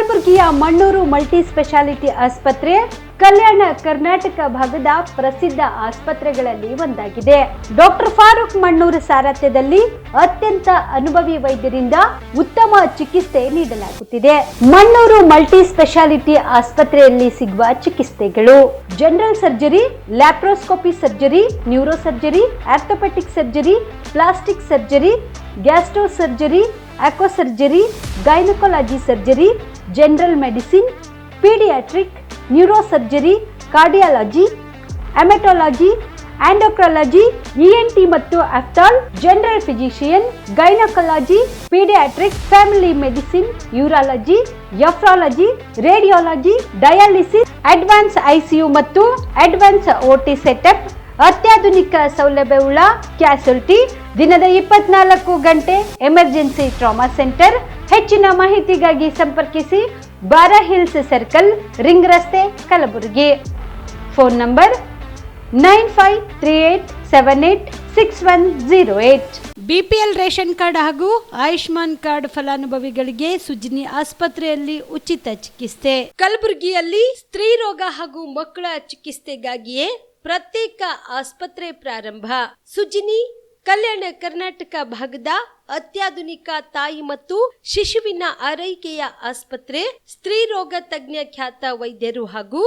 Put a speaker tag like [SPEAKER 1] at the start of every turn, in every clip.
[SPEAKER 1] ಕಲಬುರಗಿಯ Mannur multi speciality ಆಸ್ಪತ್ರೆ ಕಲ್ಯಾಣ ಕರ್ನಾಟಕ ಭಾಗದ ಪ್ರಸಿದ್ಧ ಆಸ್ಪತ್ರೆಗಳಲ್ಲಿ ಒಂದಾಗಿದೆ. ಡಾಕ್ಟರ್ ಫಾರೂಕ್ ಮಣ್ಣೂರು ಸಾರಥ್ಯದಲ್ಲಿ ಅತ್ಯಂತ ಅನುಭವಿ ವೈದ್ಯರಿಂದ ಉತ್ತಮ ಚಿಕಿತ್ಸೆ ನೀಡಲಾಗುತ್ತಿದೆ. ಮಣ್ಣೂರು ಮಲ್ಟಿ ಸ್ಪೆಷಾಲಿಟಿ ಆಸ್ಪತ್ರೆಯಲ್ಲಿ ಸಿಗುವ ಚಿಕಿತ್ಸೆಗಳು: general surgery, laparoscopy surgery, neuro surgery, orthopaedic surgery, plastic surgery, gastro surgery, aqua surgery, gynaecology surgery, general medicine, paediatric, neuro surgery, cardiology, haematology, endocrinology, ENT ಮತ್ತು ophthal, general physician, gynaecology, paediatric, family medicine, urology, nephrology, radiology, dialysis, advance ICU ಮತ್ತು advance OT setup, ಅತ್ಯಾಧುನಿಕ ಸೌಲಭ್ಯವುಳ್ಳ ಕ್ಯಾಸುಲಿಟಿ, ದಿನದ 24 ಗಂಟೆ emergency trauma centre. ಹೆಚ್ಚಿನ ಮಾಹಿತಿಗಾಗಿ ಸಂಪರ್ಕಿಸಿ ಬಾರಾ hills circle, ring ರಸ್ತೆ, Kalaburagi. Phone number 9538786108. BPL ration card ಹಾಗೂ ಆಯುಷ್ಮಾನ್ ಕಾರ್ಡ್ ಫಲಾನುಭವಿಗಳಿಗೆ ಸುಜಿನಿ ಆಸ್ಪತ್ರೆಯಲ್ಲಿ ಉಚಿತ ಚಿಕಿತ್ಸೆ. ಕಲಬುರಗಿಯಲ್ಲಿ ಸ್ತ್ರೀ ರೋಗ ಹಾಗೂ ಮಕ್ಕಳ ಚಿಕಿತ್ಸೆಗಾಗಿಯೇ ಪ್ರತ್ಯೇಕ ಆಸ್ಪತ್ರೆ ಪ್ರಾರಂಭ. ಸುಜಿನಿ ಕಲ್ಯಾಣ ಕರ್ನಾಟಕ ಭಾಗದ ಅತ್ಯಾಧುನಿಕ ತಾಯಿ ಮತ್ತು ಶಿಶುವಿನ ಆರೈಕೆಯ ಆಸ್ಪತ್ರೆ. ಸ್ತ್ರೀ ರೋಗ ತಜ್ಞ ಖ್ಯಾತ ವೈದ್ಯರು ಹಾಗೂ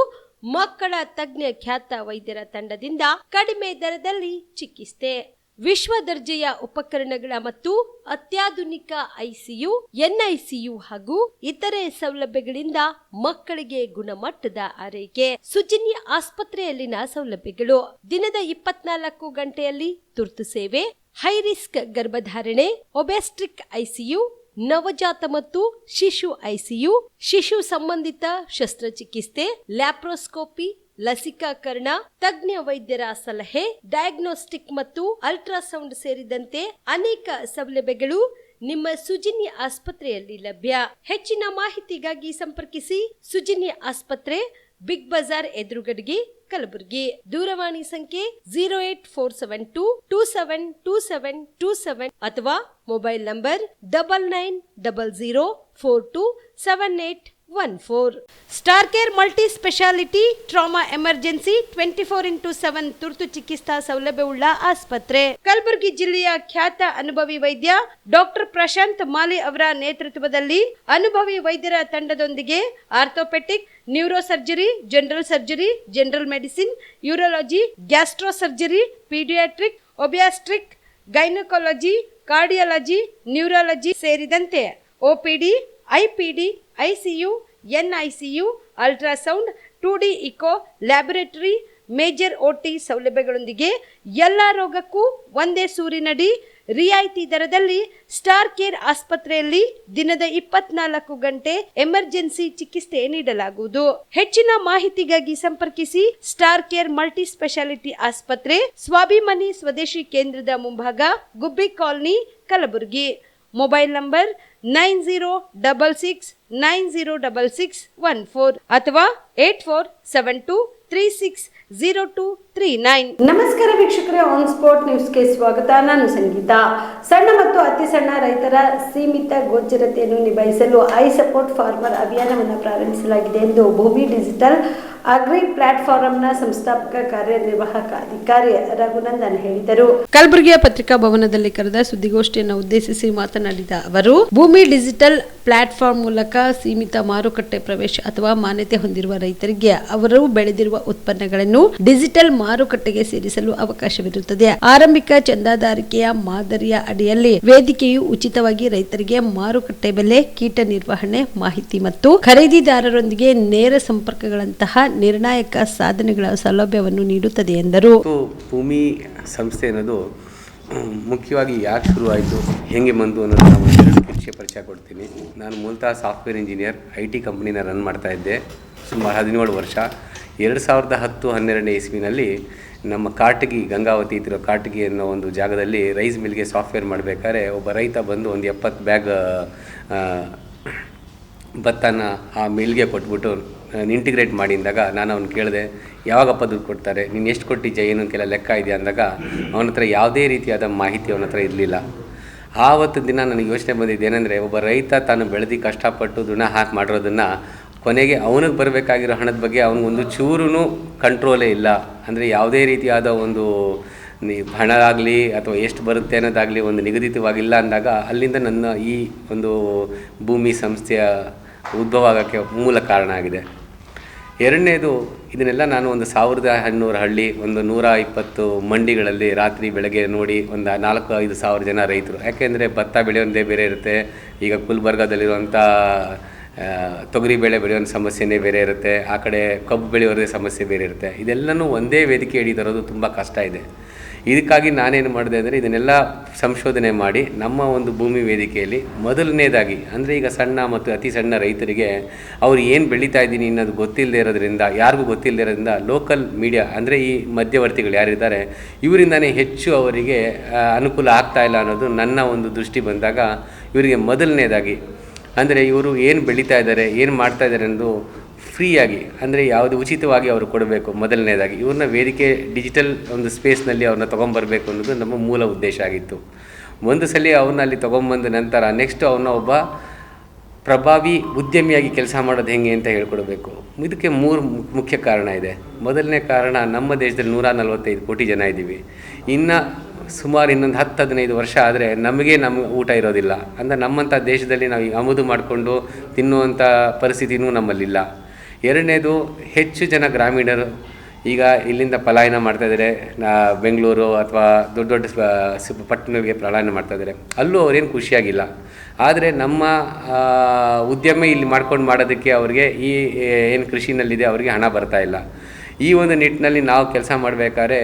[SPEAKER 1] ಮಕ್ಕಳ ತಜ್ಞ ಖ್ಯಾತ ವೈದ್ಯರ ತಂಡದಿಂದ ಕಡಿಮೆ ದರದಲ್ಲಿ ಚಿಕಿತ್ಸೆ, ವಿಶ್ವ ದರ್ಜೆಯ ಉಪಕರಣಗಳ ಮತ್ತು ಅತ್ಯಾಧುನಿಕ ಐಸಿಯು, ಎನ್ಐಸಿಯು ಹಾಗೂ ಇತರೆ ಸೌಲಭ್ಯಗಳಿಂದ ಮಕ್ಕಳಿಗೆ ಗುಣಮಟ್ಟದ ಆರೈಕೆ. ಸುಜಿನಿ ಆಸ್ಪತ್ರೆಯಲ್ಲಿನ ಸೌಲಭ್ಯಗಳು: ದಿನದ 24 ಗಂಟೆಯಲ್ಲಿ ತುರ್ತು ಸೇವೆ, ಹೈ ರಿಸ್ಕ್ ಗರ್ಭಧಾರಣೆ, ಒಬೆಸ್ಟ್ರಿಕ್ ಐಸಿಯು, ನವಜಾತ ಮತ್ತು ಶಿಶು ಐಸಿಯು, ಶಿಶು ಸಂಬಂಧಿತ ಶಸ್ತ್ರಚಿಕಿತ್ಸೆ, ಲ್ಯಾಪ್ರೋಸ್ಕೋಪಿ, ಲಸಿಕಾಕರಣ, ತಜ್ಞ ವೈದ್ಯರ ಸಲಹೆ, ಡಯಾಗ್ನೋಸ್ಟಿಕ್ ಮತ್ತು ಅಲ್ಟ್ರಾಸೌಂಡ್ ಸೇರಿದಂತೆ ಅನೇಕ ಸೌಲಭ್ಯಗಳು ನಿಮ್ಮ ಸುಜಿನಿ ಆಸ್ಪತ್ರೆಯಲ್ಲಿ ಲಭ್ಯ. ಹೆಚ್ಚಿನ ಮಾಹಿತಿಗಾಗಿ ಸಂಪರ್ಕಿಸಿ ಸುಜಿನಿ ಆಸ್ಪತ್ರೆ, ಬಿಗ್ ಬಜಾರ್ ಎದುರುಗಡೆಗೆ, ಕಲಬುರಗಿ. ದೂರವಾಣಿ ಸಂಖ್ಯೆ 08472272727 ಅಥವಾ mobile number 9900427814. Star care multi speciality trauma emergency 24x7 ತುರ್ತು ಚಿಕಿತ್ಸಾ ಸೌಲಭ್ಯವುಳ್ಳ ಆಸ್ಪತ್ರೆ. ಕಲಬುರಗಿ ಜಿಲ್ಲೆಯ ಖ್ಯಾತ ಅನುಭವಿ ವೈದ್ಯ ಡಾಕ್ಟರ್ ಪ್ರಶಾಂತ್ ಮಾಲಿ ಅವರ ನೇತೃತ್ವದಲ್ಲಿ ಅನುಭವಿ ವೈದ್ಯರ ತಂಡದೊಂದಿಗೆ orthopaedic, neuro surgery, general surgery, general medicine, urology, gastro surgery, paediatric, obstetric, gynaecology, cardiology, neurology ಸೇರಿದಂತೆ OPD, IPD, ICU, NICU, ultrasound, 2D echo, laboratory, major OT ಸೌಲಭ್ಯಗಳೊಂದಿಗೆ ಎಲ್ಲ ರೋಗಕ್ಕೂ ಒಂದೇ ಸೂರಿನಡಿ ರಿಯಾಯಿತಿ ದರದಲ್ಲಿ ಸ್ಟಾರ್ ಕೇರ್ ಆಸ್ಪತ್ರೆಯಲ್ಲಿ ದಿನದ 24 ಗಂಟೆ ಎಮರ್ಜೆನ್ಸಿ ಚಿಕಿತ್ಸೆ ನೀಡಲಾಗುವುದು. ಹೆಚ್ಚಿನ ಮಾಹಿತಿಗಾಗಿ ಸಂಪರ್ಕಿಸಿ ಸ್ಟಾರ್ ಕೇರ್ ಮಲ್ಟಿ ಸ್ಪೆಷಾಲಿಟಿ ಆಸ್ಪತ್ರೆ, ಸ್ವಾಭಿಮಾನಿ ಸ್ವದೇಶಿ ಕೇಂದ್ರದ ಮುಂಭಾಗ, ಗುಬ್ಬಿ ಕಾಲನಿ, ಕಲಬುರಗಿ. ಮೊಬೈಲ್ ನಂಬರ್ 9066906614 ಅಥವಾ 8472360239. ನಮಸ್ಕಾರ ವೀಕ್ಷಕರೇ, ಆನ್ ಸ್ಪಾಟ್ ನ್ಯೂಸ್ಗೆ ಸ್ವಾಗತ. ನಾನು ಸಂಗೀತ. ಸಣ್ಣ ಮತ್ತು ಅತಿ ಸಣ್ಣ ರೈತರ ಸೀಮಿತ ಗೋಚರತೆಯನ್ನು ನಿಭಾಯಿಸಲು ಐ ಸಪೋರ್ಟ್ ಫಾರ್ಮರ್ ಅಭಿಯಾನವನ್ನು ಪ್ರಾರಂಭಿಸಲಾಗಿದೆ ಎಂದು ಭೂಮಿ ಡಿಜಿಟಲ್ ಅಗ್ರಿ ಪ್ಲಾಟ್ಫಾರ್ಮ್ನ ಸಂಸ್ಥಾಪಕ ಕಾರ್ಯನಿರ್ವಾಹಕ ಅಧಿಕಾರಿ ರಘುನಂದನ್ ಹೇಳಿದರು. ಕಲಬುರಗಿಯ ಪತ್ರಿಕಾ ಭವನದಲ್ಲಿ ಕರೆದ ಸುದ್ದಿಗೋಷ್ಠಿಯನ್ನು ಉದ್ದೇಶಿಸಿ ಮಾತನಾಡಿದ ಅವರು, ಭೂಮಿ ಡಿಜಿಟಲ್ ಪ್ಲಾಟ್ಫಾರ್ಮ್ ಮೂಲಕ ಸೀಮಿತ ಮಾರುಕಟ್ಟೆ ಪ್ರವೇಶ ಅಥವಾ ಮಾನ್ಯತೆ ಹೊಂದಿರುವ ರೈತರಿಗೆ ಅವರು ಬೆಳೆದಿರುವ ಉತ್ಪನ್ನಗಳನ್ನು ಡಿಜಿಟಲ್ ಮಾರುಕಟ್ಟೆಗೆ ಸೇರಿಸಲು ಅವಕಾಶವಿರುತ್ತದೆ. ಆರಂಭಿಕ ಚಂದಾದಾರಿಕೆಯ ಮಾದರಿಯ ಅಡಿಯಲ್ಲಿ ವೇದಿಕೆಯು ಉಚಿತವಾಗಿ ರೈತರಿಗೆ ಮಾರುಕಟ್ಟೆ ಬೆಲೆ, ಕೀಟ ನಿರ್ವಹಣೆ ಮಾಹಿತಿ ಮತ್ತು ಖರೀದಿದಾರರೊಂದಿಗೆ ನೇರ ಸಂಪರ್ಕಗಳಂತಹ ನಿರ್ಣಾಯಕ ಸಾಧನೆಗಳ ಸೌಲಭ್ಯವನ್ನು ನೀಡುತ್ತದೆ ಎಂದರು.
[SPEAKER 2] ಭೂಮಿ ಸಂಸ್ಥೆ ಅನ್ನೋದು ಮುಖ್ಯವಾಗಿ ಯಾಕೆ ಶುರುವಾಯಿತು, ಹೆಂಗೆ ಬಂತು ಅನ್ನೋದು ನಾವು ಕಿರುಚಿಯ ಪರಿಚಯ ಕೊಡ್ತೀನಿ. ನಾನು ಮೂಲತಃ ಸಾಫ್ಟ್ವೇರ್ ಇಂಜಿನಿಯರ್, IT ಕಂಪ್ನಿನ ರನ್ ಮಾಡ್ತಾ ಇದ್ದೆ ಸುಮಾರು 17 ವರ್ಷ. 2010-12 ಇಸ್ವಿನಲ್ಲಿ ನಮ್ಮ ಕಾಟಗಿ, ಗಂಗಾವತಿ ಇರೋ ಕಾಟಗಿ ಅನ್ನೋ ಒಂದು ಜಾಗದಲ್ಲಿ ರೈಸ್ ಮಿಲ್ಗೆ ಸಾಫ್ಟ್ವೇರ್ ಮಾಡಬೇಕಾದ್ರೆ ಒಬ್ಬ ರೈತ ಬಂದು ಒಂದು 70 ಬ್ಯಾಗ್ ಭತ್ತನ ಆ ಮಿಲ್ಗೆ ಕೊಟ್ಬಿಟ್ಟು ಇಂಟಿಗ್ರೇಟ್ ಮಾಡಿ ಅಂದಾಗ ನಾನು ಅವ್ನು ಕೇಳಿದೆ, ಯಾವಾಗಪ್ಪ ದುಡ್ಡು ಕೊಡ್ತಾರೆ, ನೀನು ಎಷ್ಟು ಕೊಟ್ಟಿದ್ಯಾ, ಏನು ಅಂತೆಲ್ಲ ಲೆಕ್ಕ ಇದೆಯಾ ಅಂದಾಗ ಅವನ ಹತ್ರ ಯಾವುದೇ ರೀತಿಯಾದ ಮಾಹಿತಿ ಅವನ ಹತ್ರ ಇರಲಿಲ್ಲ. ಆವತ್ತು ದಿನ ನನಗೆ ಯೋಚನೆ ಬಂದಿದ್ದು ಏನಂದರೆ, ಒಬ್ಬ ರೈತ ತಾನು ಬೆಳೆದು ಕಷ್ಟಪಟ್ಟು ದುಣ ಹಾಕಿ ಮಾಡಿರೋದನ್ನು ಕೊನೆಗೆ ಅವನಿಗೆ ಬರಬೇಕಾಗಿರೋ ಹಣದ ಬಗ್ಗೆ ಅವನಿಗೊಂದು ಚೂರೂ ಕಂಟ್ರೋಲೇ ಇಲ್ಲ. ಅಂದರೆ ಯಾವುದೇ ರೀತಿಯಾದ ಒಂದು ಹಣ ಆಗಲಿ ಅಥವಾ ಎಷ್ಟು ಬರುತ್ತೆ ಅನ್ನೋದಾಗಲಿ ಒಂದು ನಿಗದಿತವಾಗಿಲ್ಲ ಅಂದಾಗ ಅಲ್ಲಿಂದ ನನ್ನ ಈ ಒಂದು ಭೂಮಿ ಸಂಸ್ಥೆಯ ಉದ್ಭವ ಆಗೋಕ್ಕೆ ಮೂಲ ಕಾರಣ ಆಗಿದೆ. ಎರಡನೇದು, ಇದನ್ನೆಲ್ಲ ನಾನು ಒಂದು 1200 ಹಳ್ಳಿ, ಒಂದು 120 ಮಂಡಿಗಳಲ್ಲಿ ರಾತ್ರಿ ಬೆಳಗ್ಗೆ ನೋಡಿ ಒಂದು 4-5 ಸಾವಿರ ಜನ ರೈತರು. ಯಾಕೆಂದರೆ ಭತ್ತ ಬೆಳೆಯೋದೇ ಬೇರೆ ಇರುತ್ತೆ, ಈಗ ಗುಲ್ಬರ್ಗಾದಲ್ಲಿರುವಂಥ ತೊಗರಿ ಬೆಳೆ ಬೆಳೆಯೋ ಸಮಸ್ಯೆನೇ ಬೇರೆ ಇರುತ್ತೆ, ಆ ಕಡೆ ಕಬ್ಬು ಬೆಳೆಯೋದೇ ಸಮಸ್ಯೆ ಬೇರೆ ಇರುತ್ತೆ. ಇದೆಲ್ಲನೂ ಒಂದೇ ವೇದಿಕೆ ಅಡಿ ತರೋದು ತುಂಬ ಕಷ್ಟ ಇದೆ. ಇದಕ್ಕಾಗಿ ನಾನೇನು ಮಾಡಿದೆ ಅಂದರೆ, ಇದನ್ನೆಲ್ಲ ಸಂಶೋಧನೆ ಮಾಡಿ ನಮ್ಮ ಒಂದು ಭೂಮಿ ವೇದಿಕೆಯಲ್ಲಿ ಮೊದಲನೇದಾಗಿ, ಅಂದರೆ ಈಗ ಸಣ್ಣ ಮತ್ತು ಅತಿ ಸಣ್ಣ ರೈತರಿಗೆ ಅವ್ರು ಏನು ಬೆಳೀತಾ ಇದ್ದೀನಿ ಅನ್ನೋದು ಗೊತ್ತಿಲ್ಲದೆ ಇರೋದ್ರಿಂದ, ಯಾರಿಗೂ ಗೊತ್ತಿಲ್ಲದೆ ಇರೋದ್ರಿಂದ ಲೋಕಲ್ ಮೀಡಿಯಾ ಅಂದರೆ ಈ ಮಧ್ಯವರ್ತಿಗಳು ಯಾರಿದ್ದಾರೆ ಇವರಿಂದನೇ ಹೆಚ್ಚು ಅವರಿಗೆ ಅನುಕೂಲ ಆಗ್ತಾ ಇಲ್ಲ ಅನ್ನೋದು ನನ್ನ ಒಂದು ದೃಷ್ಟಿ ಬಂದಾಗ, ಇವರಿಗೆ ಮೊದಲನೇದಾಗಿ ಅಂದರೆ ಇವರು ಏನು ಬೆಳೀತಾ ಇದ್ದಾರೆ, ಏನು ಮಾಡ್ತಾ ಇದ್ದಾರೆ ಅನ್ನೋದು ಫ್ರೀಯಾಗಿ, ಅಂದರೆ ಯಾವುದು ಉಚಿತವಾಗಿ ಅವರು ಕೊಡಬೇಕು. ಮೊದಲನೇದಾಗಿ ಇವ್ರನ್ನ ವೇದಿಕೆ ಡಿಜಿಟಲ್ ಒಂದು ಸ್ಪೇಸ್ನಲ್ಲಿ ಅವ್ರನ್ನ ತೊಗೊಂಬರ್ಬೇಕು ಅನ್ನೋದು ನಮ್ಮ ಮೂಲ ಉದ್ದೇಶ ಆಗಿತ್ತು. ಒಂದು ಸಲ ಅವ್ರನ್ನ ಅಲ್ಲಿ ತೊಗೊಂಬಂದ ನಂತರ ನೆಕ್ಸ್ಟ್ ಅವ್ರನ್ನ ಒಬ್ಬ ಪ್ರಭಾವಿ ಉದ್ಯಮಿಯಾಗಿ ಕೆಲಸ ಮಾಡೋದು ಹೆಂಗೆ ಅಂತ ಹೇಳ್ಕೊಡ್ಬೇಕು. ಇದಕ್ಕೆ 3 ಮುಖ್ಯ ಕಾರಣ ಇದೆ. ಮೊದಲನೇ ಕಾರಣ, ನಮ್ಮ ದೇಶದಲ್ಲಿ 145 ಕೋಟಿ ಜನ ಇದ್ದೀವಿ. ಇನ್ನು ಸುಮಾರು ಇನ್ನೊಂದು 10-15 ವರ್ಷ ಆದರೆ ನಮ್ಮ ಊಟ ಇರೋದಿಲ್ಲ. ಅಂದರೆ ನಮ್ಮಂಥ ದೇಶದಲ್ಲಿ ನಾವು ಈಗ ಆಮದು ಮಾಡಿಕೊಂಡು ತಿನ್ನುವಂಥ ಪರಿಸ್ಥಿತಿನೂ ನಮ್ಮಲ್ಲಿಲ್ಲ. ಎರಡನೇದು, ಹೆಚ್ಚು ಜನ ಗ್ರಾಮೀಣರು ಈಗ ಇಲ್ಲಿಂದ ಪಲಾಯನ ಮಾಡ್ತಾಯಿದ್ದಾರೆ, ಬೆಂಗಳೂರು ಅಥವಾ ದೊಡ್ಡ ದೊಡ್ಡ ಪಟ್ಟಣಗಳಿಗೆ ಪಲಾಯನ ಮಾಡ್ತಾಯಿದ್ದಾರೆ. ಅಲ್ಲೂ ಅವ್ರೇನು ಖುಷಿಯಾಗಿಲ್ಲ. ಆದರೆ ನಮ್ಮ ಉದ್ಯಮ ಇಲ್ಲಿ ಮಾಡ್ಕೊಂಡು ಮಾಡೋದಕ್ಕೆ ಅವ್ರಿಗೆ ಈ ಏನು ಕೃಷಿನಲ್ಲಿದೆ ಅವ್ರಿಗೆ ಹಣ ಬರ್ತಾಯಿಲ್ಲ. ಈ ಒಂದು ನಿಟ್ಟಿನಲ್ಲಿ ನಾವು ಕೆಲಸ ಮಾಡಬೇಕಾದ್ರೆ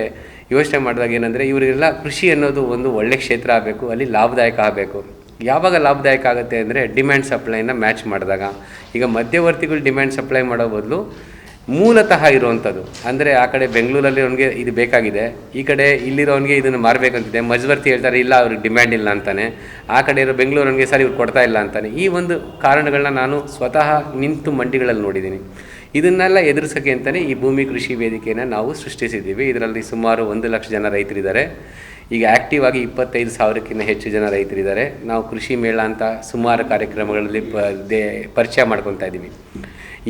[SPEAKER 2] ಯೋಚನೆ ಮಾಡಿದಾಗ ಏನಂದರೆ, ಇವರಿಗೆಲ್ಲ ಕೃಷಿ ಅನ್ನೋದು ಒಂದು ಒಳ್ಳೆಯ ಕ್ಷೇತ್ರ ಆಗಬೇಕು, ಅಲ್ಲಿ ಲಾಭದಾಯಕ ಆಗಬೇಕು. ಯಾವಾಗ ಲಾಭದಾಯಕ ಆಗುತ್ತೆ ಅಂದರೆ, ಡಿಮ್ಯಾಂಡ್ ಸಪ್ಲೈನ ಮ್ಯಾಚ್ ಮಾಡಿದಾಗ. ಈಗ ಮಧ್ಯವರ್ತಿಗಳು ಡಿಮ್ಯಾಂಡ್ ಸಪ್ಲೈ ಮಾಡೋ ಬದಲು ಮೂಲತಃ ಇರುವಂಥದ್ದು, ಅಂದರೆ ಆ ಕಡೆ ಬೆಂಗಳೂರಲ್ಲಿ ಅವನಿಗೆ ಇದು ಬೇಕಾಗಿದೆ, ಈ ಕಡೆ ಇಲ್ಲಿರೋನಿಗೆ ಇದನ್ನು ಮಾರಬೇಕಂತಿದೆ, ಮಧ್ಯವರ್ತಿ ಹೇಳ್ತಾರೆ ಇಲ್ಲ ಅವ್ರಿಗೆ ಡಿಮ್ಯಾಂಡ್ ಇಲ್ಲ ಅಂತಾನೆ, ಆ ಕಡೆ ಇರೋ ಬೆಂಗಳೂರವನಿಗೆ ಸರ್ ಇವ್ರು ಕೊಡ್ತಾ ಇಲ್ಲ ಅಂತಾನೆ. ಈ ಒಂದು ಕಾರಣಗಳನ್ನ ನಾನು ಸ್ವತಃ ನಿಂತು ಮಂಡಿಗಳಲ್ಲಿ ನೋಡಿದ್ದೀನಿ. ಇದನ್ನೆಲ್ಲ ಎದುರಿಸೋಕ್ಕೆ ಅಂತಲೇ ಈ ಭೂಮಿ ಕೃಷಿ ವೇದಿಕೆಯನ್ನು ನಾವು ಸೃಷ್ಟಿಸಿದ್ದೀವಿ. ಇದರಲ್ಲಿ ಸುಮಾರು 1 ಲಕ್ಷ ಜನ ರೈತರಿದ್ದಾರೆ. ಈಗ ಆ್ಯಕ್ಟಿವ್ ಆಗಿ 25,000ಕ್ಕಿಂತ ಹೆಚ್ಚು ಜನ ರೈತರಿದ್ದಾರೆ. ನಾವು ಕೃಷಿ ಮೇಳ ಅಂತ ಸುಮಾರು ಕಾರ್ಯಕ್ರಮಗಳಲ್ಲಿ ಪರಿಚಯ ಮಾಡ್ಕೊತಾ ಇದ್ದೀವಿ.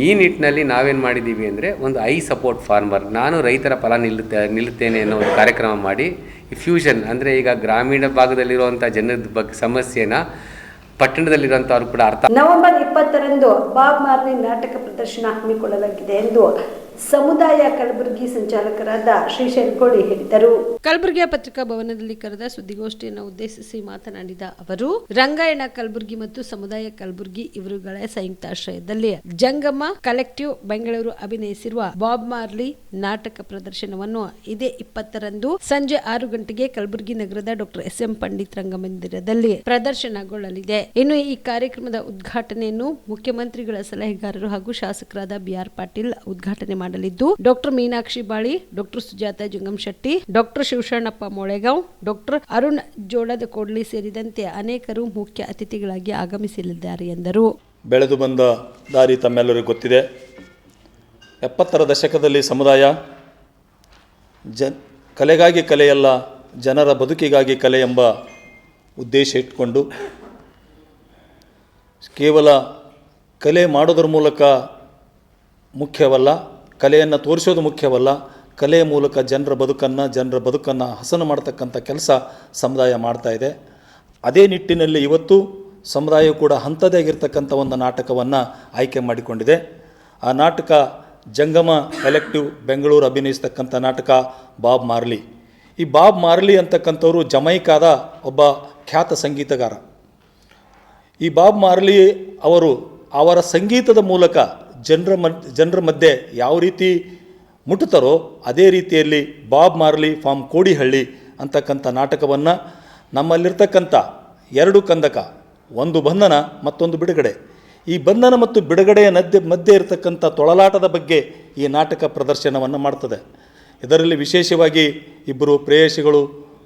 [SPEAKER 2] ಈ ನಿಟ್ಟಿನಲ್ಲಿ ನಾವೇನು ಮಾಡಿದ್ದೀವಿ ಅಂದರೆ, ಒಂದು ಐ ಸಪೋರ್ಟ್ ಫಾರ್ಮರ್, ನಾನು ರೈತರ ಫಲ ನಿಲ್ಲುತ್ತೇನೆ ಅನ್ನೋ ಒಂದು ಕಾರ್ಯಕ್ರಮ ಮಾಡಿ, ಈ ಫ್ಯೂಷನ್ ಅಂದರೆ ಈಗ ಗ್ರಾಮೀಣ ಭಾಗದಲ್ಲಿರುವಂಥ ಜನದ ಬಗ್ಗೆ ಸಮಸ್ಯೆನ ಪಟ್ಟಣದಲ್ಲಿರುವಂಥವ್ರು ಕೂಡ
[SPEAKER 1] ನವೆಂಬರ್ 20ರಂದು ಬಾಬ್ ಮಾರ್ಲಿ ನಾಟಕ ಪ್ರದರ್ಶನ ಹಮ್ಮಿಕೊಳ್ಳಲಾಗಿದೆ ಎಂದು ಸಮುದಾಯ ಕಲಬುರಗಿ ಸಂಚಾಲಕರಾದ ಶ್ರೀಶೈಲ್ ಕೋಳಿ ಹೇಳಿದರು. ಕಲಬುರಗಿಯ ಪತ್ರಿಕಾ ಭವನದಲ್ಲಿ ಕರೆದ ಸುದ್ದಿಗೋಷ್ಠಿಯನ್ನು ಉದ್ದೇಶಿಸಿ ಮಾತನಾಡಿದ ಅವರು, ರಂಗಾಯಣ ಕಲಬುರಗಿ ಮತ್ತು ಸಮುದಾಯ ಕಲಬುರಗಿ ಇವರುಗಳ ಸಂಯುಕ್ತಾಶ್ರಯದಲ್ಲಿ ಜಂಗಮ ಕಲೆಕ್ಟಿವ್ ಬೆಂಗಳೂರು ಅಭಿನಯಿಸಿರುವ ಬಾಬ್ ಮಾರ್ಲಿ ನಾಟಕ ಪ್ರದರ್ಶನವನ್ನು ಇದೇ 20ರಂದು ಸಂಜೆ 6 ಗಂಟೆಗೆ ಕಲಬುರಗಿ ನಗರದ ಡಾಕ್ಟರ್ ಎಸ್.ಎಂ. ಪಂಡಿತ್ ರಂಗಮಂದಿರದಲ್ಲಿ ಪ್ರದರ್ಶನಗೊಳ್ಳಲಿದೆ. ಇನ್ನು ಈ ಕಾರ್ಯಕ್ರಮದ ಉದ್ಘಾಟನೆಯನ್ನು ಮುಖ್ಯಮಂತ್ರಿಗಳ ಸಲಹೆಗಾರರು ಹಾಗೂ ಶಾಸಕರಾದ ಬಿ.ಆರ್. ಪಾಟೀಲ್ ಉದ್ಘಾಟನೆ ಮಾಡಲಿದ್ದು, doctor Meenakshi Bali, doctor Sujata Jangamshetti, doctor Shivasharanappa Molegaon, doctor Arun Jolada Kodli ಸೇರಿದಂತೆ ಅನೇಕರು ಮುಖ್ಯ ಅತಿಥಿಗಳಾಗಿ ಆಗಮಿಸಲಿದ್ದಾರೆ ಎಂದರು.
[SPEAKER 3] ಬೆಳೆದು ಬಂದ ದಾರಿ ತಮ್ಮೆಲ್ಲರಿಗೂ ಗೊತ್ತಿದೆ. 70ರ ದಶಕದಲ್ಲಿ ಸಮುದಾಯ ಕಲೆಗಾಗಿ ಕಲೆಯಲ್ಲ, ಜನರ ಬದುಕಿಗಾಗಿ ಕಲೆ ಎಂಬ ಉದ್ದೇಶ ಇಟ್ಕೊಂಡು ಕೇವಲ ಕಲೆ ಮಾಡೋದ್ರ ಮೂಲಕ ಮುಖ್ಯವಲ್ಲ, ಕಲೆಯನ್ನು ತೋರಿಸೋದು ಮುಖ್ಯವಲ್ಲ, ಕಲೆಯ ಮೂಲಕ ಜನರ ಬದುಕನ್ನು ಹಸನು ಮಾಡ್ತಕ್ಕಂಥ ಕೆಲಸ ಸಮುದಾಯ ಮಾಡ್ತಾ ಇದೆ. ಅದೇ ನಿಟ್ಟಿನಲ್ಲಿ ಇವತ್ತು ಸಮುದಾಯ ಕೂಡ ಅಂಥದ್ದೇ ಆಗಿರ್ತಕ್ಕಂಥ ಒಂದು ನಾಟಕವನ್ನು ಆಯ್ಕೆ ಮಾಡಿಕೊಂಡಿದೆ. ಆ ನಾಟಕ ಜಂಗಮ ಕಲೆಕ್ಟಿವ್ ಬೆಂಗಳೂರು ಅಭಿನಯಿಸ್ತಕ್ಕಂಥ ನಾಟಕ ಬಾಬ್ ಮಾರ್ಲಿ. ಈ ಬಾಬ್ ಮಾರ್ಲಿ ಅಂತಕ್ಕಂಥವರು ಜಮೈಕಾದ ಒಬ್ಬ ಖ್ಯಾತ ಸಂಗೀತಗಾರ. ಈ ಬಾಬ್ ಮಾರ್ಲಿ ಅವರ ಸಂಗೀತದ ಮೂಲಕ ಜನರ ಮಧ್ಯೆ ಯಾವ ರೀತಿ ಮುಟ್ಟುತ್ತಾರೋ ಅದೇ ರೀತಿಯಲ್ಲಿ ಬಾಬ್ ಮಾರ್ಲಿ ಫ್ರಾಮ್ ಕೋಡಿಹಳ್ಳಿ ಅಂತಕ್ಕಂಥ ನಾಟಕವನ್ನು ನಮ್ಮಲ್ಲಿರ್ತಕ್ಕಂಥ 2 ಕಂದಕ, ಒಂದು ಬಂಧನ ಮತ್ತೊಂದು ಬಿಡುಗಡೆ, ಈ ಬಂಧನ ಮತ್ತು ಬಿಡುಗಡೆಯ ಮಧ್ಯೆ ಇರತಕ್ಕಂಥ ತೊಳಲಾಟದ ಬಗ್ಗೆ ಈ ನಾಟಕ ಪ್ರದರ್ಶನವನ್ನು ಮಾಡ್ತದೆ. ಇದರಲ್ಲಿ ವಿಶೇಷವಾಗಿ ಇಬ್ಬರು ಪ್ರೇಯಸಿಗಳು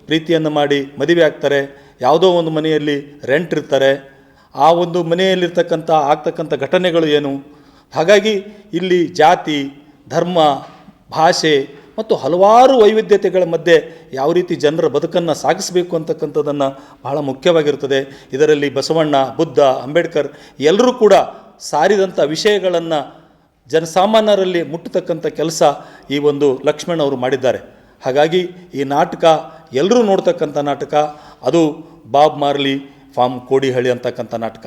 [SPEAKER 3] ಪ್ರೀತಿಯನ್ನು ಮಾಡಿ ಮದುವೆ ಆಗ್ತಾರೆ. ಯಾವುದೋ ಒಂದು ಮನೆಯಲ್ಲಿ ರೆಂಟ್ ಇರ್ತಾರೆ. ಆ ಒಂದು ಆಗ್ತಕ್ಕಂಥ ಘಟನೆಗಳು ಏನು, ಹಾಗಾಗಿ ಇಲ್ಲಿ ಜಾತಿ, ಧರ್ಮ, ಭಾಷೆ ಮತ್ತು ಹಲವಾರು ವೈವಿಧ್ಯತೆಗಳ ಮಧ್ಯೆ ಯಾವ ರೀತಿ ಜನರ ಬದುಕನ್ನು ಸಾಗಿಸಬೇಕು ಅಂತಕ್ಕಂಥದ್ದನ್ನು ಬಹಳ ಮುಖ್ಯವಾಗಿರುತ್ತದೆ. ಇದರಲ್ಲಿ ಬಸವಣ್ಣ, ಬುದ್ಧ, ಅಂಬೇಡ್ಕರ್ ಎಲ್ಲರೂ ಕೂಡ ಸಾರಿದಂಥ ವಿಷಯಗಳನ್ನು ಜನಸಾಮಾನ್ಯರಲ್ಲಿ ಮುಟ್ಟತಕ್ಕಂಥ ಕೆಲಸ ಈ ಒಂದು ಲಕ್ಷ್ಮಣ್ ಅವರು ಮಾಡಿದ್ದಾರೆ. ಹಾಗಾಗಿ ಈ ನಾಟಕ ಎಲ್ಲರೂ ನೋಡ್ತಕ್ಕಂಥ ನಾಟಕ. ಅದು ಬಾಬ್ ಮಾರ್ಲಿ ಫಾರ್ಮ್ ಕೋಡಿಹಳ್ಳಿ ಅಂತಕ್ಕಂಥ ನಾಟಕ.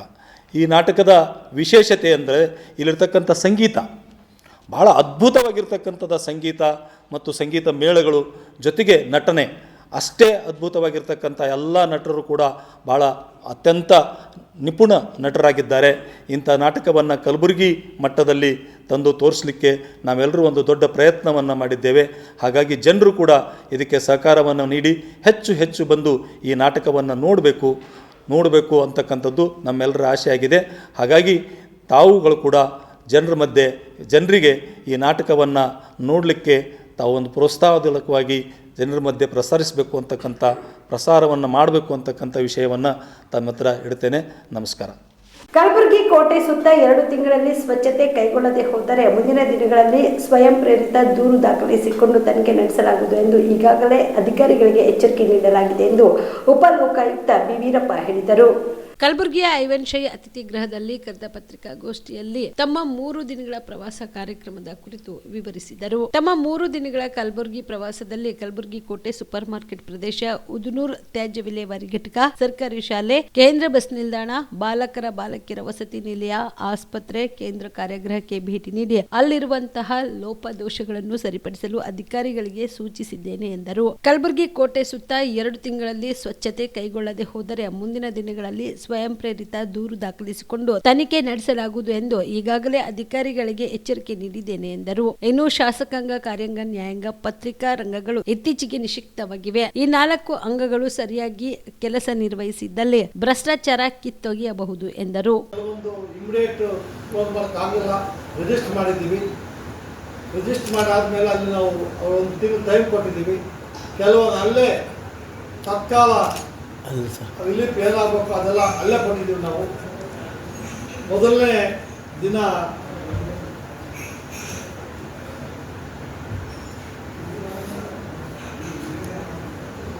[SPEAKER 3] ಈ ನಾಟಕದ ವಿಶೇಷತೆ ಅಂದರೆ ಇಲ್ಲಿರ್ತಕ್ಕಂಥ ಸಂಗೀತ ಬಹಳ ಅದ್ಭುತವಾಗಿರ್ತಕ್ಕಂಥದ್ದು. ಸಂಗೀತ ಮತ್ತು ಸಂಗೀತ ಮೇಳಗಳು ಜೊತೆಗೆ ನಟನೆ ಅಷ್ಟೇ ಅದ್ಭುತವಾಗಿರ್ತಕ್ಕಂಥ ಎಲ್ಲ ನಟರು ಕೂಡ ಭಾಳ ಅತ್ಯಂತ ನಿಪುಣ ನಟರಾಗಿದ್ದಾರೆ. ಇಂಥ ನಾಟಕವನ್ನು ಕಲಬುರಗಿ ಮಟ್ಟದಲ್ಲಿ ತಂದು ತೋರಿಸಲಿಕ್ಕೆ ನಾವೆಲ್ಲರೂ ಒಂದು ದೊಡ್ಡ ಪ್ರಯತ್ನವನ್ನು ಮಾಡಿದ್ದೇವೆ. ಹಾಗಾಗಿ ಜನರು ಕೂಡ ಇದಕ್ಕೆ ಸಹಕಾರವನ್ನು ನೀಡಿ ಹೆಚ್ಚು ಬಂದು ಈ ನಾಟಕವನ್ನು ನೋಡಬೇಕು ಅಂತಕ್ಕಂಥದ್ದು ನಮ್ಮೆಲ್ಲರ ಆಸೆಯಾಗಿದೆ. ಹಾಗಾಗಿ ತಾವುಗಳು ಕೂಡ ಜನರಿಗೆ ಈ ನಾಟಕವನ್ನು ನೋಡಲಿಕ್ಕೆ ತಾವು ಒಂದು ಪ್ರೋತ್ಸಾಹದೂಲಕವಾಗಿ ಜನರ ಮಧ್ಯೆ ಪ್ರಸಾರವನ್ನು ಮಾಡಬೇಕು ಅಂತಕ್ಕಂಥ ವಿಷಯವನ್ನು ತಮ್ಮ ಹತ್ರ ಇಡ್ತೇನೆ. ನಮಸ್ಕಾರ.
[SPEAKER 1] ಕಲಬುರಗಿ ಕೋಟೆ ಸುತ್ತ 2 ತಿಂಗಳಲ್ಲಿ ಸ್ವಚ್ಛತೆ ಕೈಗೊಳ್ಳದೆ ಹೋದರೆ ಮುಂದಿನ ದಿನಗಳಲ್ಲಿ ಸ್ವಯಂ ಪ್ರೇರಿತ ದೂರು ದಾಖಲಿಸಿಕೊಂಡು ತನಿಖೆ ನಡೆಸಲಾಗುವುದು ಎಂದು ಈಗಾಗಲೇ ಅಧಿಕಾರಿಗಳಿಗೆ ಎಚ್ಚರಿಕೆ ನೀಡಲಾಗಿದೆ ಎಂದು ಉಪಲೋಕಾಯುಕ್ತ ಬಿ ವೀರಪ್ಪ ಹೇಳಿದರು. ಕಲಬುರಗಿಯ ಐವನ್ ಶೈ ಅತಿಥಿ ಗೃಹದಲ್ಲಿ ಕರೆದ ಪತ್ರಿಕಾಗೋಷ್ಠಿಯಲ್ಲಿ ತಮ್ಮ 3 ದಿನಗಳ ಪ್ರವಾಸ ಕಾರ್ಯಕ್ರಮದ ಕುರಿತು ವಿವರಿಸಿದರು. ತಮ್ಮ 3 ದಿನಗಳ ಕಲಬುರಗಿ ಪ್ರವಾಸದಲ್ಲಿ ಕಲಬುರಗಿ ಕೋಟೆ ಸೂಪರ್ ಮಾರ್ಕೆಟ್ ಪ್ರದೇಶ, ಉದುನೂರ್ ತ್ಯಾಜ್ಯ ವಿಲೇವಾರಿ ಘಟಕ, ಸರ್ಕಾರಿ ಶಾಲೆ, ಕೇಂದ್ರ ಬಸ್ ನಿಲ್ದಾಣ, ಬಾಲಕಿಯರ ವಸತಿ ನಿಲಯ, ಆಸ್ಪತ್ರೆ, ಕೇಂದ್ರ ಕಾರಾಗೃಹಕ್ಕೆ ಭೇಟಿ ನೀಡಿ ಅಲ್ಲಿರುವಂತಹ ಲೋಪದೋಷಗಳನ್ನು ಸರಿಪಡಿಸಲು ಅಧಿಕಾರಿಗಳಿಗೆ ಸೂಚಿಸಿದ್ದೇನೆ ಎಂದರು. ಕಲಬುರಗಿ ಕೋಟೆ ಸುತ್ತ 2 ತಿಂಗಳಲ್ಲಿ ಸ್ವಚ್ಛತೆ ಕೈಗೊಳ್ಳದೆ ಹೋದರೆ ಮುಂದಿನ ದಿನಗಳಲ್ಲಿ ಸ್ವಯಂ ಪ್ರೇರಿತ ದೂರು ದಾಖಲಿಸಿಕೊಂಡು ತನಿಖೆ ನಡೆಸಲಾಗುವುದು ಎಂದು ಈಗಾಗಲೇ ಅಧಿಕಾರಿಗಳಿಗೆ ಎಚ್ಚರಿಕೆ ನೀಡಿದ್ದೇನೆ ಎಂದರು. ಇನ್ನು ಶಾಸಕಾಂಗ, ಕಾರ್ಯಾಂಗ, ನ್ಯಾಯಾಂಗ, ಪತ್ರಿಕಾ ರಂಗಗಳು ಇತ್ತೀಚೆಗೆ ನಿಷಿದ್ಧವಾಗಿವೆ. ಈ 4 ಅಂಗಗಳು ಸರಿಯಾಗಿ ಕೆಲಸ ನಿರ್ವಹಿಸಿದ್ದಲ್ಲಿ ಭ್ರಷ್ಟಾಚಾರ ಕಿತ್ತೊಗೆಯಬಹುದು ಎಂದರು.
[SPEAKER 4] ರಿಜಿಸ್ಟರ್ ಮಾಡಾದ್ಮೇಲೆ ಅಲ್ಲಿ ನಾವು ಒಂದು ತಿಂಗಳು ಟೈಮ್ ಕೊಟ್ಟಿದ್ದೀವಿ. ಕೆಲವೊಂದು ಅಲ್ಲೇ ತತ್ಕಾಲ ರಿಲೀಫ್ ಏನಾಗಬೇಕು ಅದೆಲ್ಲ ಅಲ್ಲೇ ಕೊಟ್ಟಿದ್ದೀವಿ. ನಾವು ಮೊದಲನೇ ದಿನ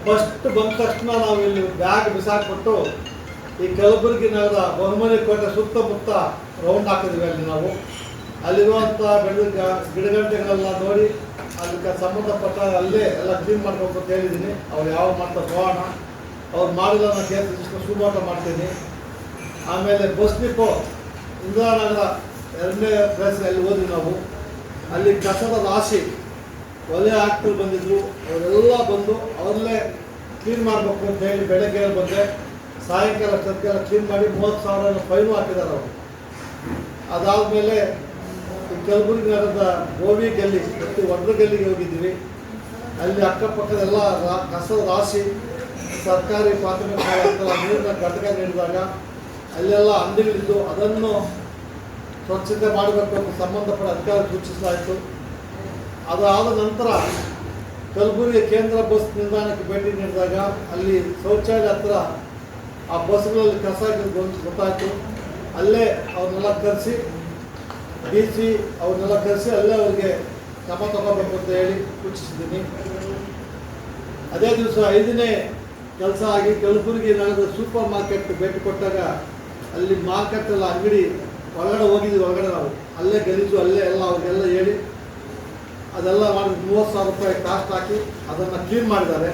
[SPEAKER 4] ಫಸ್ಟ್ ಬಂದ ತಕ್ಷಣ ನಾವು ಇಲ್ಲಿ ಬ್ಯಾಗ್ ಬಿಸಾಕ್ಬಿಟ್ಟು ಈ ಕಲಬುರಗಿ ನಗರದ ಬಹುಮನಿ ಕೋಟೆ ಸುತ್ತಮುತ್ತ ರೌಂಡ್ ಹಾಕಿದ್ವಿ. ಅಲ್ಲಿ ನಾವು ಅಲ್ಲಿರುವಂಥ ಗಿಡಗಂಟೆಗಳೆಲ್ಲ ನೋಡಿ ಅದಕ್ಕೆ ಸಂಬಂಧಪಟ್ಟ ಅಲ್ಲೇ ಎಲ್ಲ ಕ್ಲೀನ್ ಮಾಡಬೇಕು ಅಂತ ಹೇಳಿದ್ದೀನಿ. ಅವ್ರು ಯಾವ ಮಾಡ್ತಾರೆ ಹೋಗೋಣ, ಅವ್ರು ಮಾಡಿಲ್ಲ ನಾನು ಕೇಸ್ ರಿಜಿಸ್ಟರ್ ಸುಮೋಟ ಮಾಡ್ತೀನಿ. ಆಮೇಲೆ ಬಸ್ ಡಿಪೋ ಇಂದಿರಾನಗರ 2ನೇ ಪ್ಲೇಸ್ ಅಲ್ಲಿ ಹೋದ್ವಿ ನಾವು. ಅಲ್ಲಿ ಕಸದ ರಾಶಿ ಒಲೆ ಹಾಕ್ತಿರು ಬಂದಿದ್ರು, ಅವರೆಲ್ಲ ಬಂದು ಅವ್ರಲ್ಲೇ ಕ್ಲೀನ್ ಮಾಡಬೇಕು ಅಂತ ಹೇಳಿ ಬೆಳಗ್ಗೆ ಬಂದೆ. ಸಾಯಂಕಾಲ ಅಷ್ಟೊತ್ತಿಗೆಲ್ಲ ಕ್ಲೀನ್ ಮಾಡಿ 30,000 ಫೈನು ಹಾಕಿದ್ದಾರೆ ಅವರು. ಅದಾದಮೇಲೆ ಈ ಕಲಬುರಗಿ ನಗರದ ಗೋವಿ ಗಲ್ಲಿ ಮತ್ತು ಒಡ್ರ ಗಲ್ಲಿಗೆ ಹೋಗಿದ್ದೀವಿ. ಅಲ್ಲಿ ಅಕ್ಕಪಕ್ಕದೆಲ್ಲ ಕಸದ ರಾಶಿ ಸರ್ಕಾರಿ ಪ್ರಾಥಮಿಕ ಶಾಲೆ ನೀರಿನ ಘಟಕ ನೀಡಿದಾಗ ಅಲ್ಲೆಲ್ಲ ಅಂಗಡಿಗಳಿದ್ದು ಅದನ್ನು ಸ್ವಚ್ಛತೆ ಮಾಡಬೇಕು ಅಂತ ಸಂಬಂಧಪಟ್ಟ ಅಧಿಕಾರಿ ಸೂಚಿಸಲಾಯಿತು. ಅದಾದ ನಂತರ ಕಲಬುರಗಿ ಕೇಂದ್ರ ಬಸ್ ನಿಲ್ದಾಣಕ್ಕೆ ಭೇಟಿ ನೀಡಿದಾಗ ಅಲ್ಲಿ ಶೌಚಾಲಯ ಹತ್ರ ಆ ಬಸ್ಗಳಲ್ಲಿ ಕಸ ಗೊತ್ತಾಯಿತು. ಅಲ್ಲೇ ಅವ್ರನ್ನೆಲ್ಲ ಕರೆಸಿ DC ಅವ್ರನ್ನೆಲ್ಲ ಕರೆಸಿ ಅಲ್ಲೇ ಅವ್ರಿಗೆ ಕ್ರಮ ತಗೋಬೇಕು ಅಂತ ಹೇಳಿ ಸೂಚಿಸಿದ್ದೀನಿ. ಅದೇ ದಿವಸ 5ನೇ ಕೆಲಸ ಆಗಿ ಕಲಬುರಗಿ ನಗರದ ಸೂಪರ್ ಮಾರ್ಕೆಟ್ ಭೇಟಿ ಕೊಟ್ಟಾಗ ಅಲ್ಲಿ ಮಾರ್ಕೆಟೆಲ್ಲ ಅಂಗಡಿ ಹೊರಗಡೆ ಹೋಗಿದ್ವಿ. ಹೊರಗಡೆ ನಾವು ಅಲ್ಲೇ ಗಲೀಜು ಅಲ್ಲೇ ಎಲ್ಲ ಅವ್ರಿಗೆಲ್ಲ ಹೇಳಿ ಅದೆಲ್ಲ ಮಾಡಿ 30,000 ರೂಪಾಯಿ ಕಾಸ್ಟ್ ಹಾಕಿ ಅದನ್ನು ಕ್ಲೀನ್ ಮಾಡಿದ್ದಾರೆ.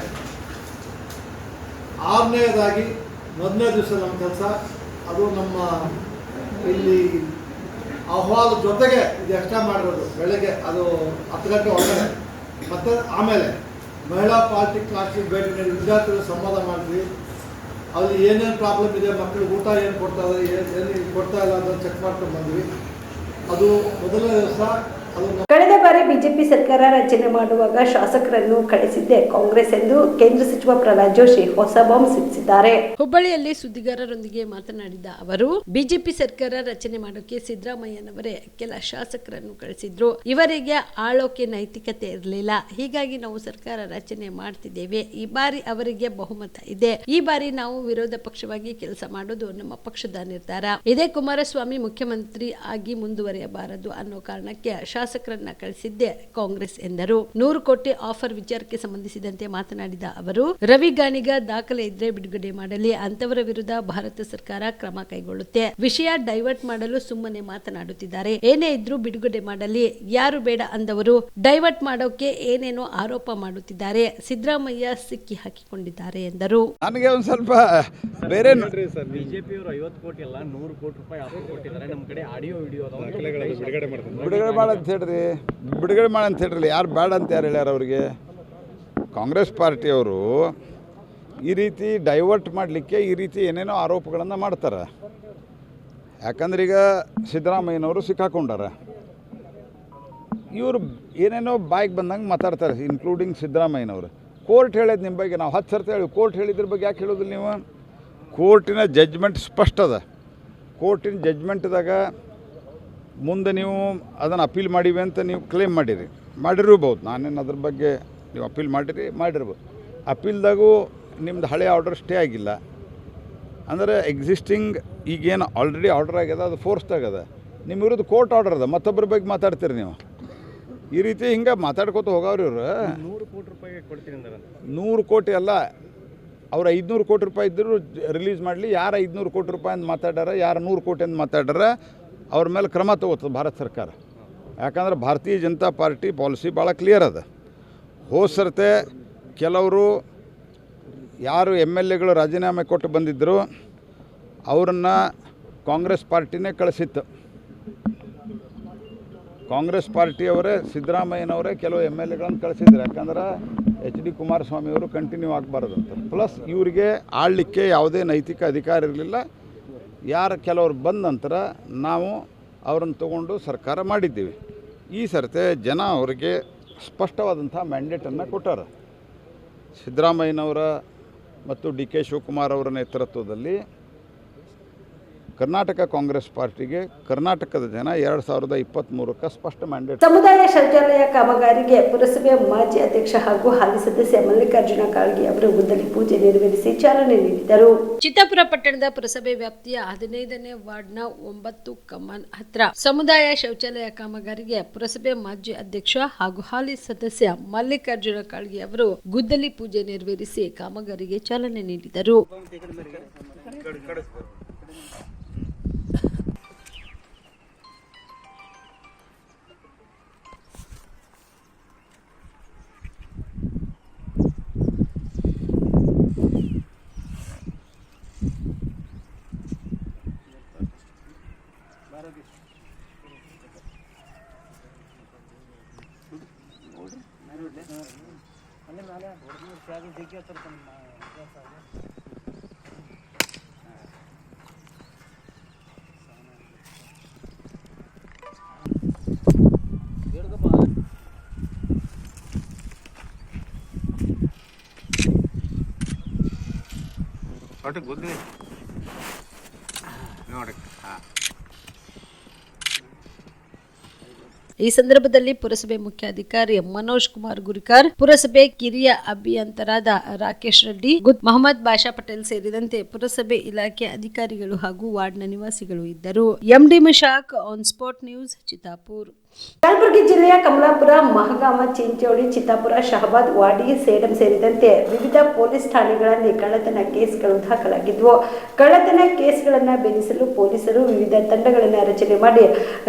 [SPEAKER 4] 6ನೇದಾಗಿ 1ನೇ ದಿವಸ ನಮ್ಮ ಕೆಲಸ ಅದು ನಮ್ಮ ಇಲ್ಲಿ ಅಹವಾಲ ಜೊತೆಗೆ ಇದು ಎಕ್ಸ್ಟ್ರಾ ಮಾಡಿರೋದು. ಬೆಳಗ್ಗೆ ಅದು 10 ಗಂಟೆ ಒಳಗಡೆ ಮತ್ತು ಆಮೇಲೆ ಮಹಿಳಾ ಪಾಲಿಟಿಕ್ ಕ್ಲಾಸಿಗೆ ಭೇಟಿ ನೀಡಿ ವಿದ್ಯಾರ್ಥಿಗಳು ಸಂವಾದ ಮಾಡಿದ್ವಿ. ಅಲ್ಲಿ ಏನೇನು ಪ್ರಾಬ್ಲಮ್ ಇದೆ, ಮಕ್ಕಳಿಗೆ ಊಟ ಏನು ಕೊಡ್ತಾರೆ, ಏನು ಕೊಡ್ತಾ ಇಲ್ಲ ಅದನ್ನು ಚೆಕ್ ಮಾಡ್ಕೊಂಡು ಬಂದ್ವಿ. ಅದು ಮೊದಲನೇ ದಿವಸ.
[SPEAKER 1] ಕಳೆದ ಬಾರಿ ಬಿಜೆಪಿ ಸರ್ಕಾರ ರಚನೆ ಮಾಡುವಾಗ ಶಾಸಕರನ್ನು ಕಳಿಸಿದ್ದೆ ಕಾಂಗ್ರೆಸ್ ಎಂದು ಕೇಂದ್ರ ಸಚಿವ ಪ್ರಹ್ಲಾದ್ ಜೋಶಿ ಹೊಸ ಬಾಂಬ್ ಸಿಡಿಸಿದ್ದಾರೆ. ಹುಬ್ಬಳ್ಳಿಯಲ್ಲಿ ಸುದ್ದಿಗಾರರೊಂದಿಗೆ ಮಾತನಾಡಿದ ಅವರು, ಬಿಜೆಪಿ ಸರ್ಕಾರ ರಚನೆ ಮಾಡೋಕೆ ಸಿದ್ದರಾಮಯ್ಯನವರೇ ಕೆಲ ಶಾಸಕರನ್ನು ಕಳಿಸಿದ್ರು. ಇವರಿಗೆ ಆಳೋಕೆ ನೈತಿಕತೆ ಇರಲಿಲ್ಲ. ಹೀಗಾಗಿ ನಾವು ಸರ್ಕಾರ ರಚನೆ ಮಾಡ್ತಿದ್ದೇವೆ. ಈ ಬಾರಿ ಅವರಿಗೆ ಬಹುಮತ ಇದೆ. ಈ ಬಾರಿ ನಾವು ವಿರೋಧ ಪಕ್ಷವಾಗಿ ಕೆಲಸ ಮಾಡೋದು ನಮ್ಮ ಪಕ್ಷದ ನಿರ್ಧಾರ. ಇದೇ ಕುಮಾರಸ್ವಾಮಿ ಮುಖ್ಯಮಂತ್ರಿ ಆಗಿ ಮುಂದುವರಿಯಬಾರದು ಅನ್ನೋ ಕಾರಣಕ್ಕೆ ಶಾಸಕರನ್ನ ಕಳಿಸಿದ್ದೆ ಕಾಂಗ್ರೆಸ್ ಎಂದರು. 100 ಕೋಟಿ ಆಫರ್ ವಿಚಾರಕ್ಕೆ ಸಂಬಂಧಿಸಿದಂತೆ ಮಾತನಾಡಿದ ಅವರು, ರವಿ ಗಾಣಿಗ ದಾಖಲೆ ಇದ್ರೆ ಬಿಡುಗಡೆ ಮಾಡಲಿ, ಅಂತವರ ವಿರುದ್ಧ ಭಾರತ ಸರ್ಕಾರ ಕ್ರಮ ಕೈಗೊಳ್ಳುತ್ತೆ. ವಿಷಯ ಡೈವರ್ಟ್ ಮಾಡಲು ಸುಮ್ಮನೆ ಮಾತನಾಡುತ್ತಿದ್ದಾರೆ. ಏನೇ ಇದ್ರೂ ಬಿಡುಗಡೆ ಮಾಡಲಿ. ಯಾರು ಬೇಡ ಅಂದವರು ಡೈವರ್ಟ್ ಮಾಡೋಕೆ ಏನೇನೋ ಆರೋಪ ಮಾಡುತ್ತಿದ್ದಾರೆ. ಸಿದ್ದರಾಮಯ್ಯ ಸಿಕ್ಕಿ ಹಾಕಿಕೊಂಡಿದ್ದಾರೆ ಎಂದರು.
[SPEAKER 5] ನನಗೆ ಒಂದು ಸ್ವಲ್ಪ ಬೇರೆ
[SPEAKER 6] ಬಿಜೆಪಿಯವರು 50 ಕೋಟಿ ಅಲ್ಲ 100 ಕೋಟಿ ರೂಪಾಯಿ ಆಫರ್ ಕೊಟ್ಟಿದ್ದಾರೆ. ನಮ್ಮ ಕಡೆ ಆಡಿಯೋ ವಿಡಿಯೋ
[SPEAKER 5] ಬಿಡುಗಡೆ ಮಾಡಂತ ಹೇಳ್ರಿ, ಬಿಡುಗಡೆ ಮಾಡಂತ ಹೇಳ್ರಿ. ಯಾರು ಬೇಡ ಅಂತ ಯಾರು ಹೇಳ್ಯಾರ ಅವ್ರಿಗೆ? ಕಾಂಗ್ರೆಸ್ ಪಾರ್ಟಿಯವರು ಈ ರೀತಿ ಡೈವರ್ಟ್ ಮಾಡಲಿಕ್ಕೆ ಈ ರೀತಿ ಏನೇನೋ ಆರೋಪಗಳನ್ನು ಮಾಡ್ತಾರೆ. ಯಾಕಂದ್ರೆ ಈಗ ಸಿದ್ದರಾಮಯ್ಯನವರು ಸಿಕ್ಕಾಕೊಂಡಾರ. ಇವರು ಏನೇನೋ ಬಾಯಿಗೆ ಬಂದಂಗೆ ಮಾತಾಡ್ತಾರೆ, ಇನ್ಕ್ಲೂಡಿಂಗ್ ಸಿದ್ದರಾಮಯ್ಯನವರು. ಕೋರ್ಟ್ ಹೇಳೋದು ನಿಮ್ಮ ಬಗ್ಗೆ ನಾವು 10 ಸರ್ತಿ ಹೇಳಿ, ಕೋರ್ಟ್ ಹೇಳಿದ್ರ ಬಗ್ಗೆ ಯಾಕೆ ಹೇಳೋದಿಲ್ಲ ನೀವು? ಕೋರ್ಟಿನ ಜಡ್ಜ್ಮೆಂಟ್ ಸ್ಪಷ್ಟ ಅದ. ಕೋರ್ಟಿನ ಜಡ್ಜ್ಮೆಂಟ್ದಾಗ ಮುಂದೆ ನೀವು ಅದನ್ನು ಅಪೀಲ್ ಮಾಡಿವಿ ಅಂತ ನೀವು ಕ್ಲೇಮ್ ಮಾಡಿರ್ಬೋದು. ನಾನೇನು ಅದ್ರ ಬಗ್ಗೆ ನೀವು ಅಪೀಲ್ ಮಾಡಿರ್ಬೋದು. ಅಪೀಲ್ದಾಗೂ ನಿಮ್ದು ಹಳೆ ಆರ್ಡರ್ ಸ್ಟೇ ಆಗಿಲ್ಲ ಅಂದರೆ ಎಕ್ಸಿಸ್ಟಿಂಗ್ ಈಗೇನು ಆಲ್ರೆಡಿ ಆರ್ಡರ್ ಆಗ್ಯದ ಅದು ಫೋರ್ಸ್ದಾಗದ. ನಿಮ್ಮ ವಿರುದ್ಧ ಕೋರ್ಟ್ ಆರ್ಡರ್ ಅದ, ಮತ್ತೊಬ್ಬರ ಬಗ್ಗೆ ಮಾತಾಡ್ತೀರಿ ನೀವು. ಈ ರೀತಿ ಹಿಂಗೆ ಮಾತಾಡ್ಕೊತ ಹೋಗವ್ರಿ ಇವರು.
[SPEAKER 6] 100 ಕೋಟಿ ರೂಪಾಯಿ ಕೊಡ್ತೀನಿ ಅಂದ್ರೆ
[SPEAKER 5] 100 ಕೋಟಿ ಅಲ್ಲ, ಅವ್ರು 500 ಕೋಟಿ ರೂಪಾಯಿ ಇದ್ದರೂ ರಿಲೀಸ್ ಮಾಡಲಿ. ಯಾರು 500 ಕೋಟಿ ರೂಪಾಯಿ ಅಂತ ಮಾತಾಡ್ಯಾರ, ಯಾರು 100 ಕೋಟಿ ಅಂತ ಮಾತಾಡ್ಯಾರ, ಅವ್ರ ಮೇಲೆ ಕ್ರಮ ತಗೋತದೆ ಭಾರತ ಸರ್ಕಾರ. ಯಾಕಂದ್ರೆ ಭಾರತೀಯ ಜನತಾ ಪಾರ್ಟಿ ಪಾಲಿಸಿ ಭಾಳ ಕ್ಲಿಯರ್ ಅದ. ಹೋದ ಸರ್ತೆ ಕೆಲವರು ಯಾರು MLAಗಳು ರಾಜೀನಾಮೆ ಕೊಟ್ಟು ಬಂದಿದ್ದರು ಅವರನ್ನು ಕಾಂಗ್ರೆಸ್ ಪಾರ್ಟಿನೇ ಕಳಿಸಿತ್ತು. ಕಾಂಗ್ರೆಸ್ ಪಾರ್ಟಿಯವರೇ ಸಿದ್ದರಾಮಯ್ಯನವರೇ ಕೆಲವು MLAಗಳನ್ನು ಕಳಿಸಿದ್ರು. ಯಾಕಂದ್ರೆ HD ಕುಮಾರಸ್ವಾಮಿಯವರು ಕಂಟಿನ್ಯೂ ಆಗಬಾರ್ದಂತ. ಪ್ಲಸ್ ಇವರಿಗೆ ಆಳಲಿಕ್ಕೆ ಯಾವುದೇ ನೈತಿಕ ಅಧಿಕಾರ ಇರಲಿಲ್ಲ. ಯಾರು ಕೆಲವರು ಬಂದ ನಂತರ ನಾವು ಅವರನ್ನು ತಗೊಂಡು ಸರ್ಕಾರ ಮಾಡಿದ್ದೀವಿ. ಈ ಸರ್ತೆ ಜನ ಅವರಿಗೆ ಸ್ಪಷ್ಟವಾದಂಥ ಮ್ಯಾಂಡೇಟನ್ನು ಕೊಟ್ಟಾರ. ಸಿದ್ದರಾಮಯ್ಯನವರ ಮತ್ತು DK ಶಿವಕುಮಾರ್ ಅವರ ನೇತೃತ್ವದಲ್ಲಿ ಕರ್ನಾಟಕ ಕಾಂಗ್ರೆಸ್ ಪಾರ್ಟಿಗೆ ಕರ್ನಾಟಕದ ಜನ 2023ಕ್ಕೆ ಸ್ಪಷ್ಟ ಮ್ಯಾಂಡೇಟ್.
[SPEAKER 1] ಸಮುದಾಯ ಶೌಚಾಲಯ ಕಾಮಗಾರಿಗೆ ಪುರಸಭೆಯ ಮಾಜಿ ಅಧ್ಯಕ್ಷ ಹಾಗೂ ಹಾಲಿ ಸದಸ್ಯ ಮಲ್ಲಿಕಾರ್ಜುನ ಕಾಳ್ಗಿ ಅವರು ಗುದ್ದಲಿ ಪೂಜೆ ನೆರವೇರಿಸಿ ಚಾಲನೆ ನೀಡಿದರು. ಚಿತ್ತಾಪುರ ಪಟ್ಟಣದ ಪುರಸಭೆ ವ್ಯಾಪ್ತಿಯ 15ನೇ ವಾರ್ಡ್ನ 9 ಕಮಾನ್ ಹತ್ರ ಸಮುದಾಯ ಶೌಚಾಲಯ ಕಾಮಗಾರಿಗೆ ಪುರಸಭೆ ಮಾಜಿ ಅಧ್ಯಕ್ಷ ಹಾಗೂ ಹಾಲಿ ಸದಸ್ಯ ಮಲ್ಲಿಕಾರ್ಜುನ ಕಾಳ್ಗಿ ಅವರು ಗುದ್ದಲಿ ಪೂಜೆ ನೆರವೇರಿಸಿ ಕಾಮಗಾರಿಗೆ ಚಾಲನೆ ನೀಡಿದರು. ಈ ಸಂದರ್ಭದಲ್ಲಿ ಪುರಸಭೆ ಮುಖ್ಯಾಧಿಕಾರಿ ಮನೋಜ್ ಕುಮಾರ್ ಗುರಿಕಾರ್, ಪುರಸಭೆ ಕಿರಿಯ ಅಭಿಯಂತರಾದ ರಾಕೇಶ್ ರೆಡ್ಡಿ, ಮೊಹಮ್ಮದ್ ಬಾಷಾ ಪಟೇಲ್ ಸೇರಿದಂತೆ ಪುರಸಭೆ ಇಲಾಖೆ ಅಧಿಕಾರಿಗಳು ಹಾಗೂ ವಾರ್ಡ್ನ ನಿವಾಸಿಗಳು ಇದ್ದರು. MD Mishak, on spot news, Chittapur. Kalaburagi ಜಿಲ್ಲೆಯ ಕಮಲಾಪುರ, ಮಹಗಾಮ, ಚಿಂಚೋಳಿ, ಚಿತ್ತಾಪುರ, ಶಹಬಾದ್, ವಾಡಿ, ಸೇಡಂ ಸೇರಿದಂತೆ ವಿವಿಧ ಪೊಲೀಸ್ ಠಾಣೆಗಳಲ್ಲಿ ಕಳ್ಳತನ ಕೇಸ್ಗಳು ದಾಖಲಾಗಿದ್ವು. ಕಳ್ಳತನ ಕೇಸ್ಗಳನ್ನು ಭೇದಿಸಲು ಪೊಲೀಸರು ವಿವಿಧ ತಂಡಗಳನ್ನು ರಚನೆ ಮಾಡಿ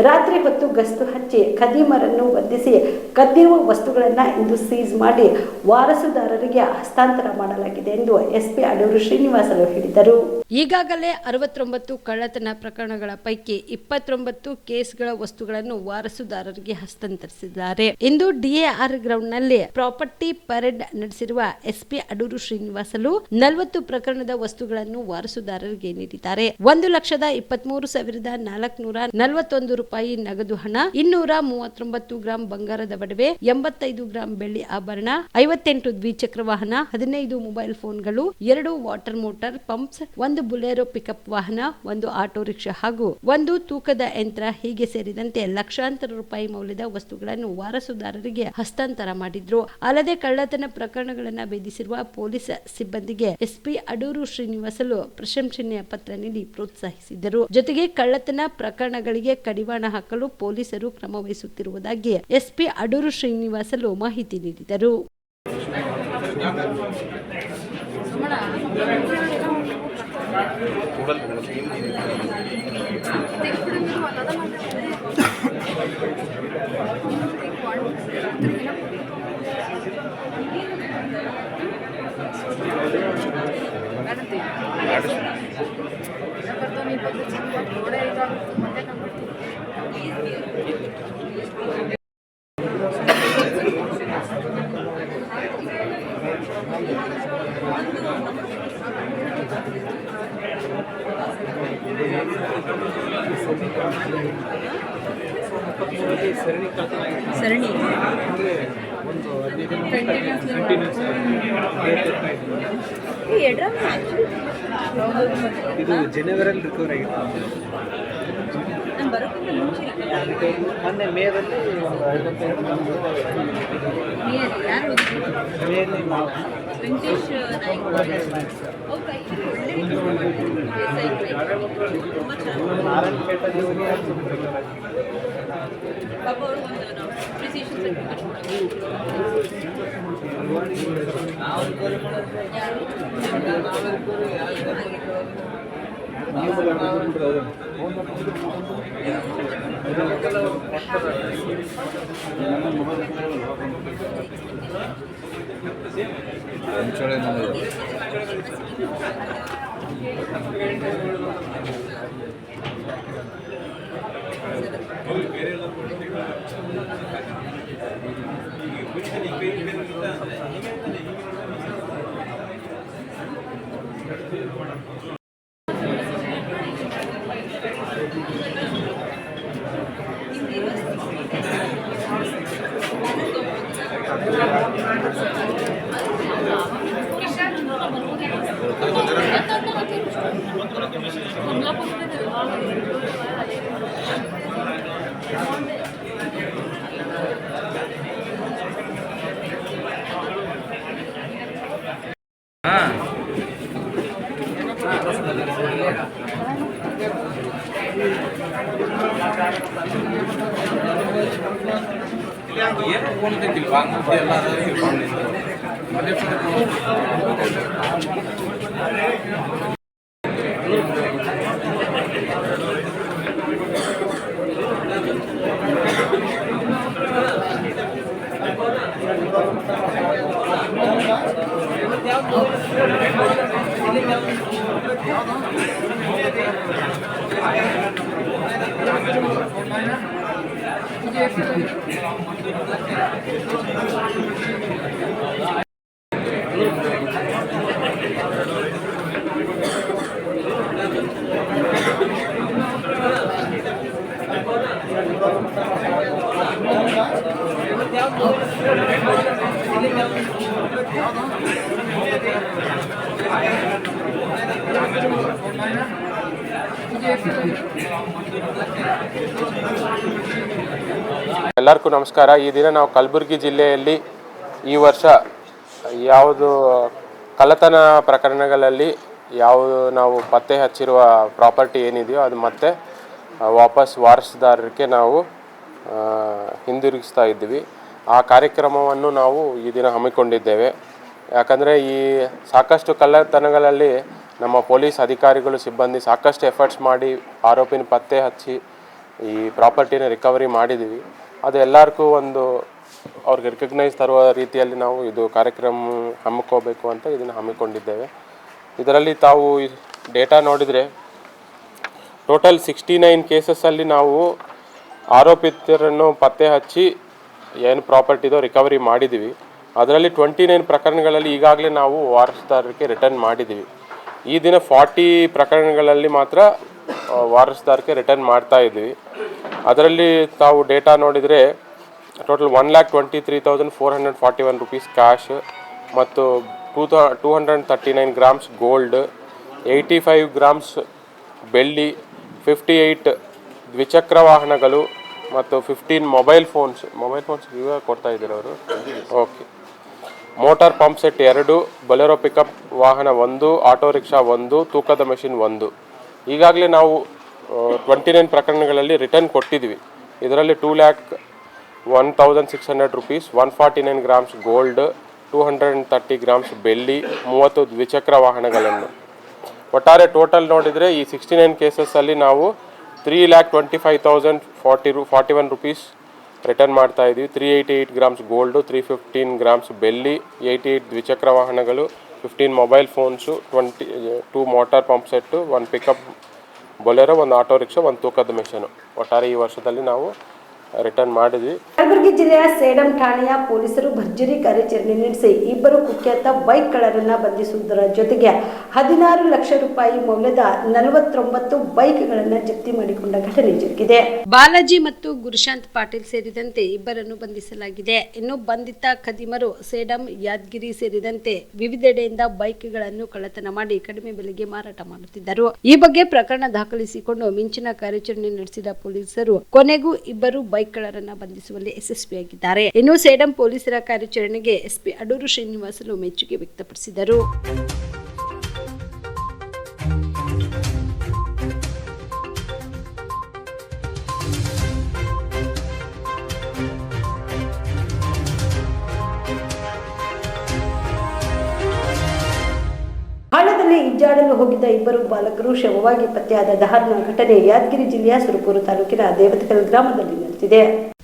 [SPEAKER 1] ರಾತ್ರಿ ಹೊತ್ತು ಗಸ್ತು ಹಚ್ಚಿ ಖದೀಮರನ್ನು ಬಂಧಿಸಿ ಕದ್ದಿರುವ ವಸ್ತುಗಳನ್ನು ಇಂದು ಸೀಸ್ ಮಾಡಿ ವಾರಸುದಾರರಿಗೆ ಹಸ್ತಾಂತರ ಮಾಡಲಾಗಿದೆ ಎಂದು SP ಅಡೂರು ಶ್ರೀನಿವಾಸಲು ಹೇಳಿದರು. ಈಗಾಗಲೇ 69 ಕಳ್ಳತನ ಪ್ರಕರಣಗಳ ಪೈಕಿ 29 ಕೇಸ್ಗಳ ವಸ್ತುಗಳನ್ನು ವಾರಸುದಾರರಿಗೆ ಹಸ್ತಾಂತರಿಸಿದ್ದಾರೆ. ಇಂದು DAR ಗ್ರೌಂಡ್ನಲ್ಲಿ ಪ್ರಾಪರ್ಟಿ ಪರೇಡ್ ನಡೆಸಿರುವ SP ಅಡೂರು ಶ್ರೀನಿವಾಸಲು 40 ಪ್ರಕರಣದ ವಸ್ತುಗಳನ್ನು ವಾರಸುದಾರರಿಗೆ ನೀಡಿದ್ದಾರೆ. 1,23,441 ರೂಪಾಯಿ ನಗದು ಹಣ, 239 ಗ್ರಾಂ ಬಂಗಾರದ ಒಡವೆ, 85 ಗ್ರಾಂ ಬೆಳ್ಳಿ ಆಭರಣ, 58 ದ್ವಿಚಕ್ರ ವಾಹನ, 15 ಮೊಬೈಲ್ ಫೋನ್ಗಳು, 2 water motor pumps, 1 Bolero pickup ವಾಹನ, 1 ಆಟೋ ರಿಕ್ಷಾ ಹಾಗೂ 1 ತೂಕದ ಯಂತ್ರ ಹೀಗೆ ಸೇರಿದಂತೆ ಲಕ್ಷಾಂತರ ರೂಪಾಯಿ ಮೌಲ್ಯದ ವಸ್ತುಗಳನ್ನು ವಾರಸುದಾರರಿಗೆ ಹಸ್ತಾಂತರ ಮಾಡಿದ್ರು. ಅಲ್ಲದೆ ಕಳ್ಳತನ ಪ್ರಕರಣಗಳನ್ನು ಭೇದಿಸಿರುವ ಪೊಲೀಸ್ ಸಿಬ್ಬಂದಿಗೆ ಎಸ್ಪಿ ಅಡೂರು ಶ್ರೀನಿವಾಸಲು ಪ್ರಶಂಸನೀಯ ಪತ್ರ ನೀಡಿ ಪ್ರೋತ್ಸಾಹಿಸಿದರು. ಜೊತೆಗೆ ಕಳ್ಳತನ ಪ್ರಕರಣಗಳಿಗೆ ಕಡಿವಾಣ ಹಾಕಲು ಪೊಲೀಸರು ಕ್ರಮ ವಹಿಸುತ್ತಿರುವುದಾಗಿ ಎಸ್ಪಿ ಅಡೂರು ಶ್ರೀನಿವಾಸಲು ಮಾಹಿತಿ ನೀಡಿದರು.
[SPEAKER 7] ಸರಣಿ
[SPEAKER 6] ಇದು ಜನವರಲ್ಲಿ ರಿಕವರ್ ಆಗಿತ್ತು. ಮೊನ್ನೆ ಮೇದಲ್ಲಿ
[SPEAKER 7] ವೆಂಕಟೇಶ್
[SPEAKER 8] ಎಲ್ಲರಿಗೂ ನಮಸ್ಕಾರ. ಈ ದಿನ ನಾವು ಕಲಬುರಗಿ ಜಿಲ್ಲೆಯಲ್ಲಿ ಈ ವರ್ಷ ಯಾವುದು ಕಳ್ಳತನ ಪ್ರಕರಣಗಳಲ್ಲಿ ಯಾವುದು ನಾವು ಪತ್ತೆ ಹಚ್ಚಿರುವ ಪ್ರಾಪರ್ಟಿ ಏನಿದೆಯೋ ಅದು ಮತ್ತೆ ವಾಪಸ್ ವಾರಸುದಾರರಿಗೆ ನಾವು ಹಿಂದಿರುಗಿಸ್ತಾ ಇದ್ದೀವಿ. ಆ ಕಾರ್ಯಕ್ರಮವನ್ನು ನಾವು ಈ ದಿನ ಹಮ್ಮಿಕೊಂಡಿದ್ದೇವೆ. ಯಾಕಂದರೆ ಈ ಸಾಕಷ್ಟು ಕಳ್ಳತನಗಳಲ್ಲಿ ನಮ್ಮ ಪೊಲೀಸ್ ಅಧಿಕಾರಿಗಳು ಸಿಬ್ಬಂದಿ ಸಾಕಷ್ಟು ಎಫರ್ಟ್ಸ್ ಮಾಡಿ ಆರೋಪಿನ ಪತ್ತೆ ಹಚ್ಚಿ ಈ ಪ್ರಾಪರ್ಟಿನ ರಿಕವರಿ ಮಾಡಿದ್ದೀವಿ. ಅದು ಎಲ್ಲರಿಗೂ ಒಂದು ಅವ್ರಿಗೆ ರಿಕಗ್ನೈಸ್ ತರುವ ರೀತಿಯಲ್ಲಿ ನಾವು ಇದು ಕಾರ್ಯಕ್ರಮ ಹಮ್ಮಿಕೋಬೇಕು ಅಂತ ಇದನ್ನು ಹಮ್ಮಿಕೊಂಡಿದ್ದೇವೆ. ಇದರಲ್ಲಿ ತಾವು ಡೇಟಾ ನೋಡಿದರೆ ಟೋಟಲ್ 69 ಕೇಸಸ್ಸಲ್ಲಿ ನಾವು ಆರೋಪಿತರನ್ನು ಪತ್ತೆ ಹಚ್ಚಿ ಏನು ಪ್ರಾಪರ್ಟಿದೋ ರಿಕವರಿ ಮಾಡಿದ್ದೀವಿ. ಅದರಲ್ಲಿ 29 ಪ್ರಕರಣಗಳಲ್ಲಿ ಈಗಾಗಲೇ ನಾವು ವಾರಸುದಾರರಿಗೆ ರಿಟರ್ನ್ ಮಾಡಿದ್ದೀವಿ. ಈ ದಿನ 40 ಪ್ರಕರಣಗಳಲ್ಲಿ ಮಾತ್ರ ವಾರಸುದಾರರಿಗೆ ರಿಟರ್ನ್ ಮಾಡ್ತಾ ಇದ್ದೀವಿ. ಅದರಲ್ಲಿ ತಾವು ಡೇಟಾ ನೋಡಿದರೆ ಟೋಟಲ್ 1,23,441 ರೂಪೀಸ್ ಕ್ಯಾಶ್ ಮತ್ತು 239 ಗ್ರಾಮ್ಸ್ ಗೋಲ್ಡ್ 85 ಗ್ರಾಮ್ಸ್ ಬೆಳ್ಳಿ, 58 ದ್ವಿಚಕ್ರ ವಾಹನಗಳು ಮತ್ತು 15 ಮೊಬೈಲ್ ಫೋನ್ಸ್ ಇವಾಗ ಕೊಡ್ತಾ ಇದ್ದಾರೆ ಅವರು. Okay. Motor pump set 2, Bolero pickup ವಾಹನ 1, ಆಟೋ ರಿಕ್ಷಾ 1, ತೂಕದ ಮೆಷಿನ್ 1. ಈಗಾಗಲೇ ನಾವು 29 ಪ್ರಕರಣಗಳಲ್ಲಿ ರಿಟರ್ನ್ ಕೊಟ್ಟಿದ್ವಿ. ಇದರಲ್ಲಿ 2,01,600 ರೂಪೀಸ್, 149 ಗ್ರಾಮ್ಸ್ ಗೋಲ್ಡ್, 230 ಗ್ರಾಮ್ಸ್ ಬೆಳ್ಳಿ, 30 ದ್ವಿಚಕ್ರ ವಾಹನಗಳನ್ನು. ಒಟ್ಟಾರೆ ಟೋಟಲ್ ನೋಡಿದರೆ ಈ 69 ಕೇಸಸ್ಸಲ್ಲಿ ನಾವು 3,25,041 ರೂಪೀಸ್ ರಿಟರ್ನ್ ಮಾಡ್ತಾ ಇದ್ವಿ. 388 ಗ್ರಾಮ್ಸ್ ಗೋಲ್ಡು, 315 ಗ್ರಾಮ್ಸ್ ಬೆಳ್ಳಿ, 88 ದ್ವಿಚಕ್ರ ವಾಹನಗಳು, 15 mobile phones, 2 motor pump set, 1 pickup Bolero, 1 auto rickshaw, 1 ತೂಕದ ಮೆಷಿನು. ಒಟ್ಟಾರೆ ಈ ವರ್ಷದಲ್ಲಿ ನಾವು ರಿಟರ್ನ್ ಮಾಡಿದ್ವಿ.
[SPEAKER 1] ಕಲಬುರಗಿ ಜಿಲ್ಲೆಯ ಸೇಡಂ ಠಾಣೆಯ ಪೊಲೀಸರು ಭರ್ಜರಿ ಕಾರ್ಯಾಚರಣೆ ನಡೆಸಿ 2 ಕುಖ್ಯಾತ ಬೈಕ್ ಕಳ್ಳರನ್ನ ಬಂಧಿಸುವುದರ ಜೊತೆಗೆ 16 ಲಕ್ಷ ರೂಪಾಯಿ ಮೌಲ್ಯದ 49 ಬೈಕ್ಗಳನ್ನು ಜಪ್ತಿ ಮಾಡಿಕೊಂಡ ಘಟನೆ ಜರುಗಿದೆ. ಬಾಲಾಜಿ ಮತ್ತು ಗುರುಶಾಂತ್ ಪಾಟೀಲ್ ಸೇರಿದಂತೆ 2 ಬಂಧಿಸಲಾಗಿದೆ. ಇನ್ನು ಬಂಧಿತ ಖದೀಮರು ಸೇಡಂ, ಯಾದಗಿರಿ ಸೇರಿದಂತೆ ವಿವಿಧೆಡೆಯಿಂದ ಬೈಕ್ಗಳನ್ನು ಕಳ್ಳತನ ಮಾಡಿ ಕಡಿಮೆ ಬೆಲೆಗೆ ಮಾರಾಟ ಮಾಡುತ್ತಿದ್ದರು. ಈ ಬಗ್ಗೆ ಪ್ರಕರಣ ದಾಖಲಿಸಿಕೊಂಡು ಮಿಂಚಿನ ಕಾರ್ಯಾಚರಣೆ ನಡೆಸಿದ ಪೊಲೀಸರು ಕೊನೆಗೂ 2 ಬೈಕ್ ಕಳ್ಳರನ್ನ ಬಂಧಿಸುವಲ್ಲಿ ಯಶಸ್ವಿಯಾಗಿದ್ದಾರೆ. ಇನ್ನು ಸೇಡಂ ಪೊಲೀಸರ ಕಾರ್ಯಾಚರಣೆಗೆ ಎಸ್ಪಿ ಅಡೂರು ಶ್ರೀನಿವಾಸಲು ಮೆಚ್ಚುಗೆ ವ್ಯಕ್ತಪಡಿಸಿದರು. ಹಳ್ಳದಲ್ಲಿ ಈಜಾಡಲು ಹೋಗಿದ್ದ 2 ಬಾಲಕರು ಶವವಾಗಿ ಪತ್ತೆಯಾದ ದಾರುಣ ಘಟನೆ ಯಾದಗಿರಿ ಜಿಲ್ಲೆಯ ಸುರಪುರ ತಾಲೂಕಿನ ದೇವತ್ಕಲ್ ಗ್ರಾಮದಲ್ಲಿ ನಡೆದಿದೆ.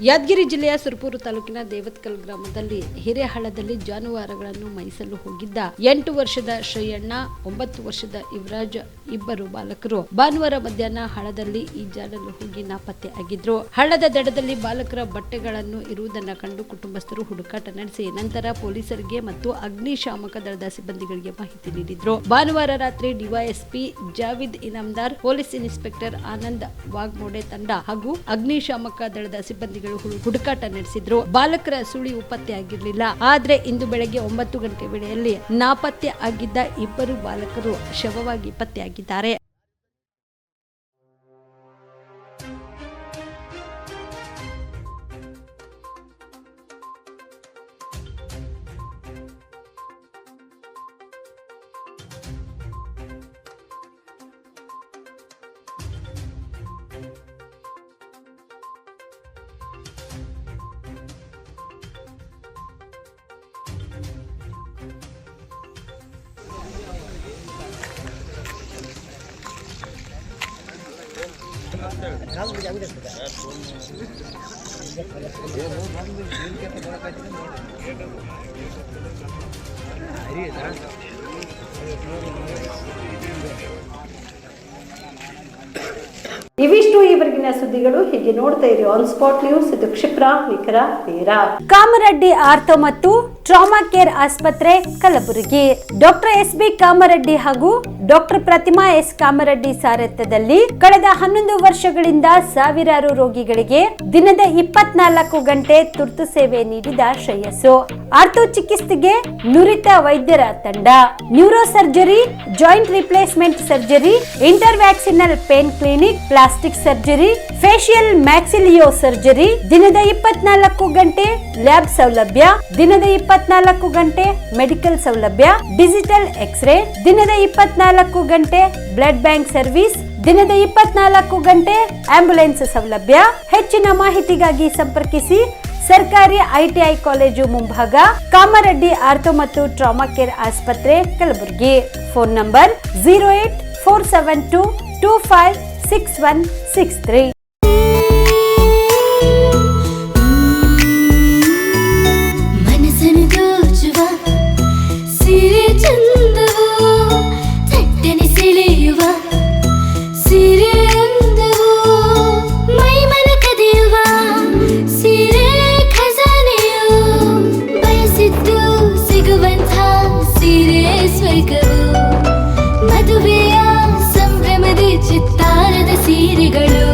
[SPEAKER 1] ಯಾದಗಿರಿ ಜಿಲ್ಲೆಯ ಸುರಪುರ ತಾಲೂಕಿನ ದೇವತ್ಕಲ್ ಗ್ರಾಮದಲ್ಲಿ ಹಿರೇಹಳ್ಳದಲ್ಲಿ ಜಾನುವಾರುಗಳನ್ನು ಮೇಯಿಸಲು ಹೋಗಿದ್ದ 8 ವರ್ಷದ ಶ್ರೀಯಣ್ಣ, 9 ವರ್ಷದ ಯುವರಾಜ್ 2 ಬಾಲಕರು ಭಾನುವಾರ ಮಧ್ಯಾಹ್ನ ಹಳ್ಳದಲ್ಲಿ ಈಜಾಡಲು ಹೋಗಿ ನಾಪತ್ತೆ ಆಗಿದ್ರು. ಹಳ್ಳದ ದಡದಲ್ಲಿ ಬಾಲಕರ ಬಟ್ಟೆಗಳನ್ನು ಇರುವುದನ್ನು ಕಂಡು ಕುಟುಂಬಸ್ಥರು ಹುಡುಕಾಟ ನಡೆಸಿ ನಂತರ ಪೊಲೀಸರಿಗೆ ಮತ್ತು ಅಗ್ನಿಶಾಮಕ ದಳದ ಸಿಬ್ಬಂದಿಗಳಿಗೆ ಮಾಹಿತಿ ನೀಡಿದ್ರು. ಭಾನುವಾರ ರಾತ್ರಿ DYSP Javid Inamdar, police inspector Anand Wagmode ತಂಡ ಹಾಗೂ ಅಗ್ನಿಶಾಮಕ ದಳದ ಸಿಬ್ಬಂದಿಗಳು ಹುಡುಕಾಟ ನಡೆಸಿದ್ರು. ಬಾಲಕರ ಸುಳಿವು ಪತ್ತೆ ಆಗಿರಲಿಲ್ಲ. ಆದ್ರೆ ಇಂದು ಬೆಳಗ್ಗೆ 9 ಗಂಟೆ ವೇಳೆಯಲ್ಲಿ ನಾಪತ್ತೆ ಆಗಿದ್ದ 2 ಬಾಲಕರು ಶವವಾಗಿ ಪತ್ತೆಯಾಗಿದ್ದಾರೆ. ಇವಿಷ್ಟು ಈವರೆಗಿನ ಸುದ್ದಿಗಳು. ಹೀಗೆ ನೋಡ್ತಾ ಇರಿ ಆನ್ ಸ್ಪಾಟ್ ನ್ಯೂಸ್. ಇದು ಕ್ಷಿಪ್ರ, ನಿಖರ, ನೇರ. ಕಾಮರೆಡ್ಡಿ ಆರ್ಥೋ ಮತ್ತು ಟ್ರಾಮಾ ಕೇರ್ ಆಸ್ಪತ್ರೆ, ಕಲಬುರಗಿ. Doctor S B. ಕಾಮರೆಡ್ಡಿ ಹಾಗೂ ಡಾಕ್ಟರ್ ಪ್ರತಿಮಾ ಎಸ್. ಕಾಮರೆಡ್ಡಿ ಸಾರಥ್ಯದಲ್ಲಿ ಕಳೆದ 11 ವರ್ಷಗಳಿಂದ ಸಾವಿರಾರು ರೋಗಿಗಳಿಗೆ ದಿನದ 24 ಗಂಟೆ ತುರ್ತು ಸೇವೆ ನೀಡಿದ ಶ್ರೇಯಸ್ಸು. ಆರ್ಥೋ ಚಿಕಿತ್ಸೆಗೆ ನುರಿತ ವೈದ್ಯರ ತಂಡ, neuro surgery, joint replacement surgery, interventional pain clinic, plastic surgery, facial maxillo surgery, ದಿನದ 24 ಗಂಟೆ ಲ್ಯಾಬ್ ಸೌಲಭ್ಯ, ದಿನದ 24 ಗಂಟೆ ಮೆಡಿಕಲ್ ಸೌಲಭ್ಯ, ಡಿಜಿಟಲ್ ಎಕ್ಸ್ರೇ, ದಿನದ 24 ಗಂಟೆ ಬ್ಲಡ್ ಬ್ಯಾಂಕ್ ಸರ್ವಿಸ್, ದಿನದ 24 ಗಂಟೆ ಆಂಬ್ಯುಲೆನ್ಸ್ ಸೌಲಭ್ಯ. ಹೆಚ್ಚಿನ ಮಾಹಿತಿಗಾಗಿ ಸಂಪರ್ಕಿಸಿ ಸರ್ಕಾರಿ ಐಟಿಐ ಕಾಲೇಜು ಮುಂಭಾಗ, ಕಾಮರೆಡ್ಡಿ ಆರ್ಥೋ ಮತ್ತು ಟ್ರಾಮಾ ಕೇರ್ ಆಸ್ಪತ್ರೆ, ಕಲಬುರಗಿ. Phone number 08472256163.
[SPEAKER 9] ಮದುವೆಯ ಸಂಭ್ರಮದ ಚಿತ್ತಾರದ ಸೀರೆಗಳು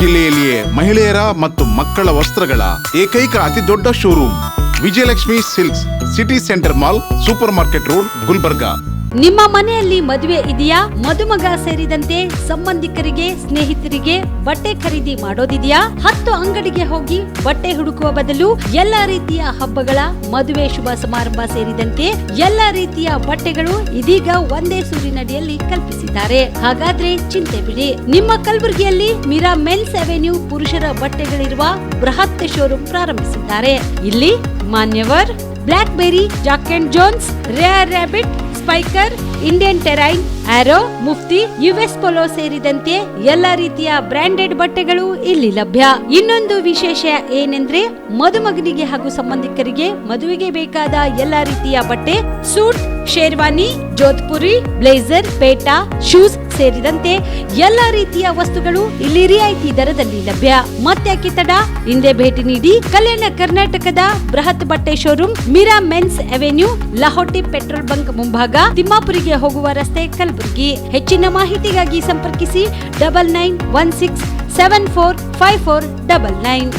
[SPEAKER 9] ಜಿಲ್ಲೆಯಲ್ಲಿಯೇ ಮಹಿಳೆಯರ ಮತ್ತು ಮಕ್ಕಳ ವಸ್ತ್ರಗಳ ಏಕೈಕ ಅತಿ ದೊಡ್ಡ showroom Vijayalakshmi silks, city centre mall, super market road, Gulbarga.
[SPEAKER 1] ನಿಮ್ಮ ಮನೆಯಲ್ಲಿ ಮದುವೆ ಇದೆಯಾ? ಮದುಮಗ ಸೇರಿದಂತೆ ಸಂಬಂಧಿಕರಿಗೆ, ಸ್ನೇಹಿತರಿಗೆ ಬಟ್ಟೆ ಖರೀದಿ ಮಾಡೋದಿದೆಯಾ? 10 ಅಂಗಡಿಗೆ ಹೋಗಿ ಬಟ್ಟೆ ಹುಡುಕುವ ಬದಲು ಎಲ್ಲಾ ರೀತಿಯ ಹಬ್ಬಗಳ, ಮದುವೆ, ಶುಭ ಸಮಾರಂಭ ಸೇರಿದಂತೆ ಎಲ್ಲಾ ರೀತಿಯ ಬಟ್ಟೆಗಳು ಇದೀಗ ಒಂದೇ ಸೂರಿನಡಿಯಲ್ಲಿ ಕಲ್ಪಿಸಿದ್ದಾರೆ. ಹಾಗಾದ್ರೆ ಚಿಂತೆ ಬಿಡಿ, ನಿಮ್ಮ ಕಲಬುರಗಿಯಲ್ಲಿ ಮೀರಾ ಮೆನ್ಸ್ ಅವೆನ್ಯೂ ಪುರುಷರ ಬಟ್ಟೆಗಳಿರುವ ಬೃಹತ್ ಶೋರೂಮ್ ಪ್ರಾರಂಭಿಸಿದ್ದಾರೆ. ಇಲ್ಲಿ Manyavar, Blackberry, Jack and Jones, Rare Rabbit, Spykar, Indian Terrain, Arrow, Mufti, US Polo ಸೇರಿದಂತೆ ಎಲ್ಲಾ ರೀತಿಯ ಬ್ರಾಂಡೆಡ್ ಬಟ್ಟೆಗಳು ಇಲ್ಲಿ ಲಭ್ಯ. ಇನ್ನೊಂದು ವಿಶೇಷ ಏನೆಂದ್ರೆ, ಮದುಮಗನಿಗೆ ಹಾಗೂ ಸಂಬಂಧಿಕರಿಗೆ ಮದುವೆಗೆ ಬೇಕಾದ ಎಲ್ಲಾ ರೀತಿಯ ಬಟ್ಟೆ, ಸೂಟ್, ಶೇರ್ವಾನಿ, ಜೋಧ್ಪುರಿ, ಬ್ಲೇಸರ್, ಪೇಟಾ, ಶೂಸ್ ಸೇರಿದಂತೆ ಎಲ್ಲಾ ರೀತಿಯ ವಸ್ತುಗಳು ಇಲ್ಲಿ ರಿಯಾಯಿತಿ ದರದಲ್ಲಿ ಲಭ್ಯ. ಮತ್ತ್ಯಾಕೆ ತಡ, ಹಿಂದೆ ಭೇಟಿ ನೀಡಿ. ಕಲ್ಯಾಣ ಕರ್ನಾಟಕದ ಬೃಹತ್ ಬಟ್ಟೆ showroom Meera men's avenue, Lahoti petrol bunk ಮುಂಭಾಗ, ತಿಮ್ಮಾಪುರಿಗೆ ಹೋಗುವ ರಸ್ತೆ, ಕಲಬುರಗಿ. ಹೆಚ್ಚಿನ ಮಾಹಿತಿಗಾಗಿ ಸಂಪರ್ಕಿಸಿ 9916745499.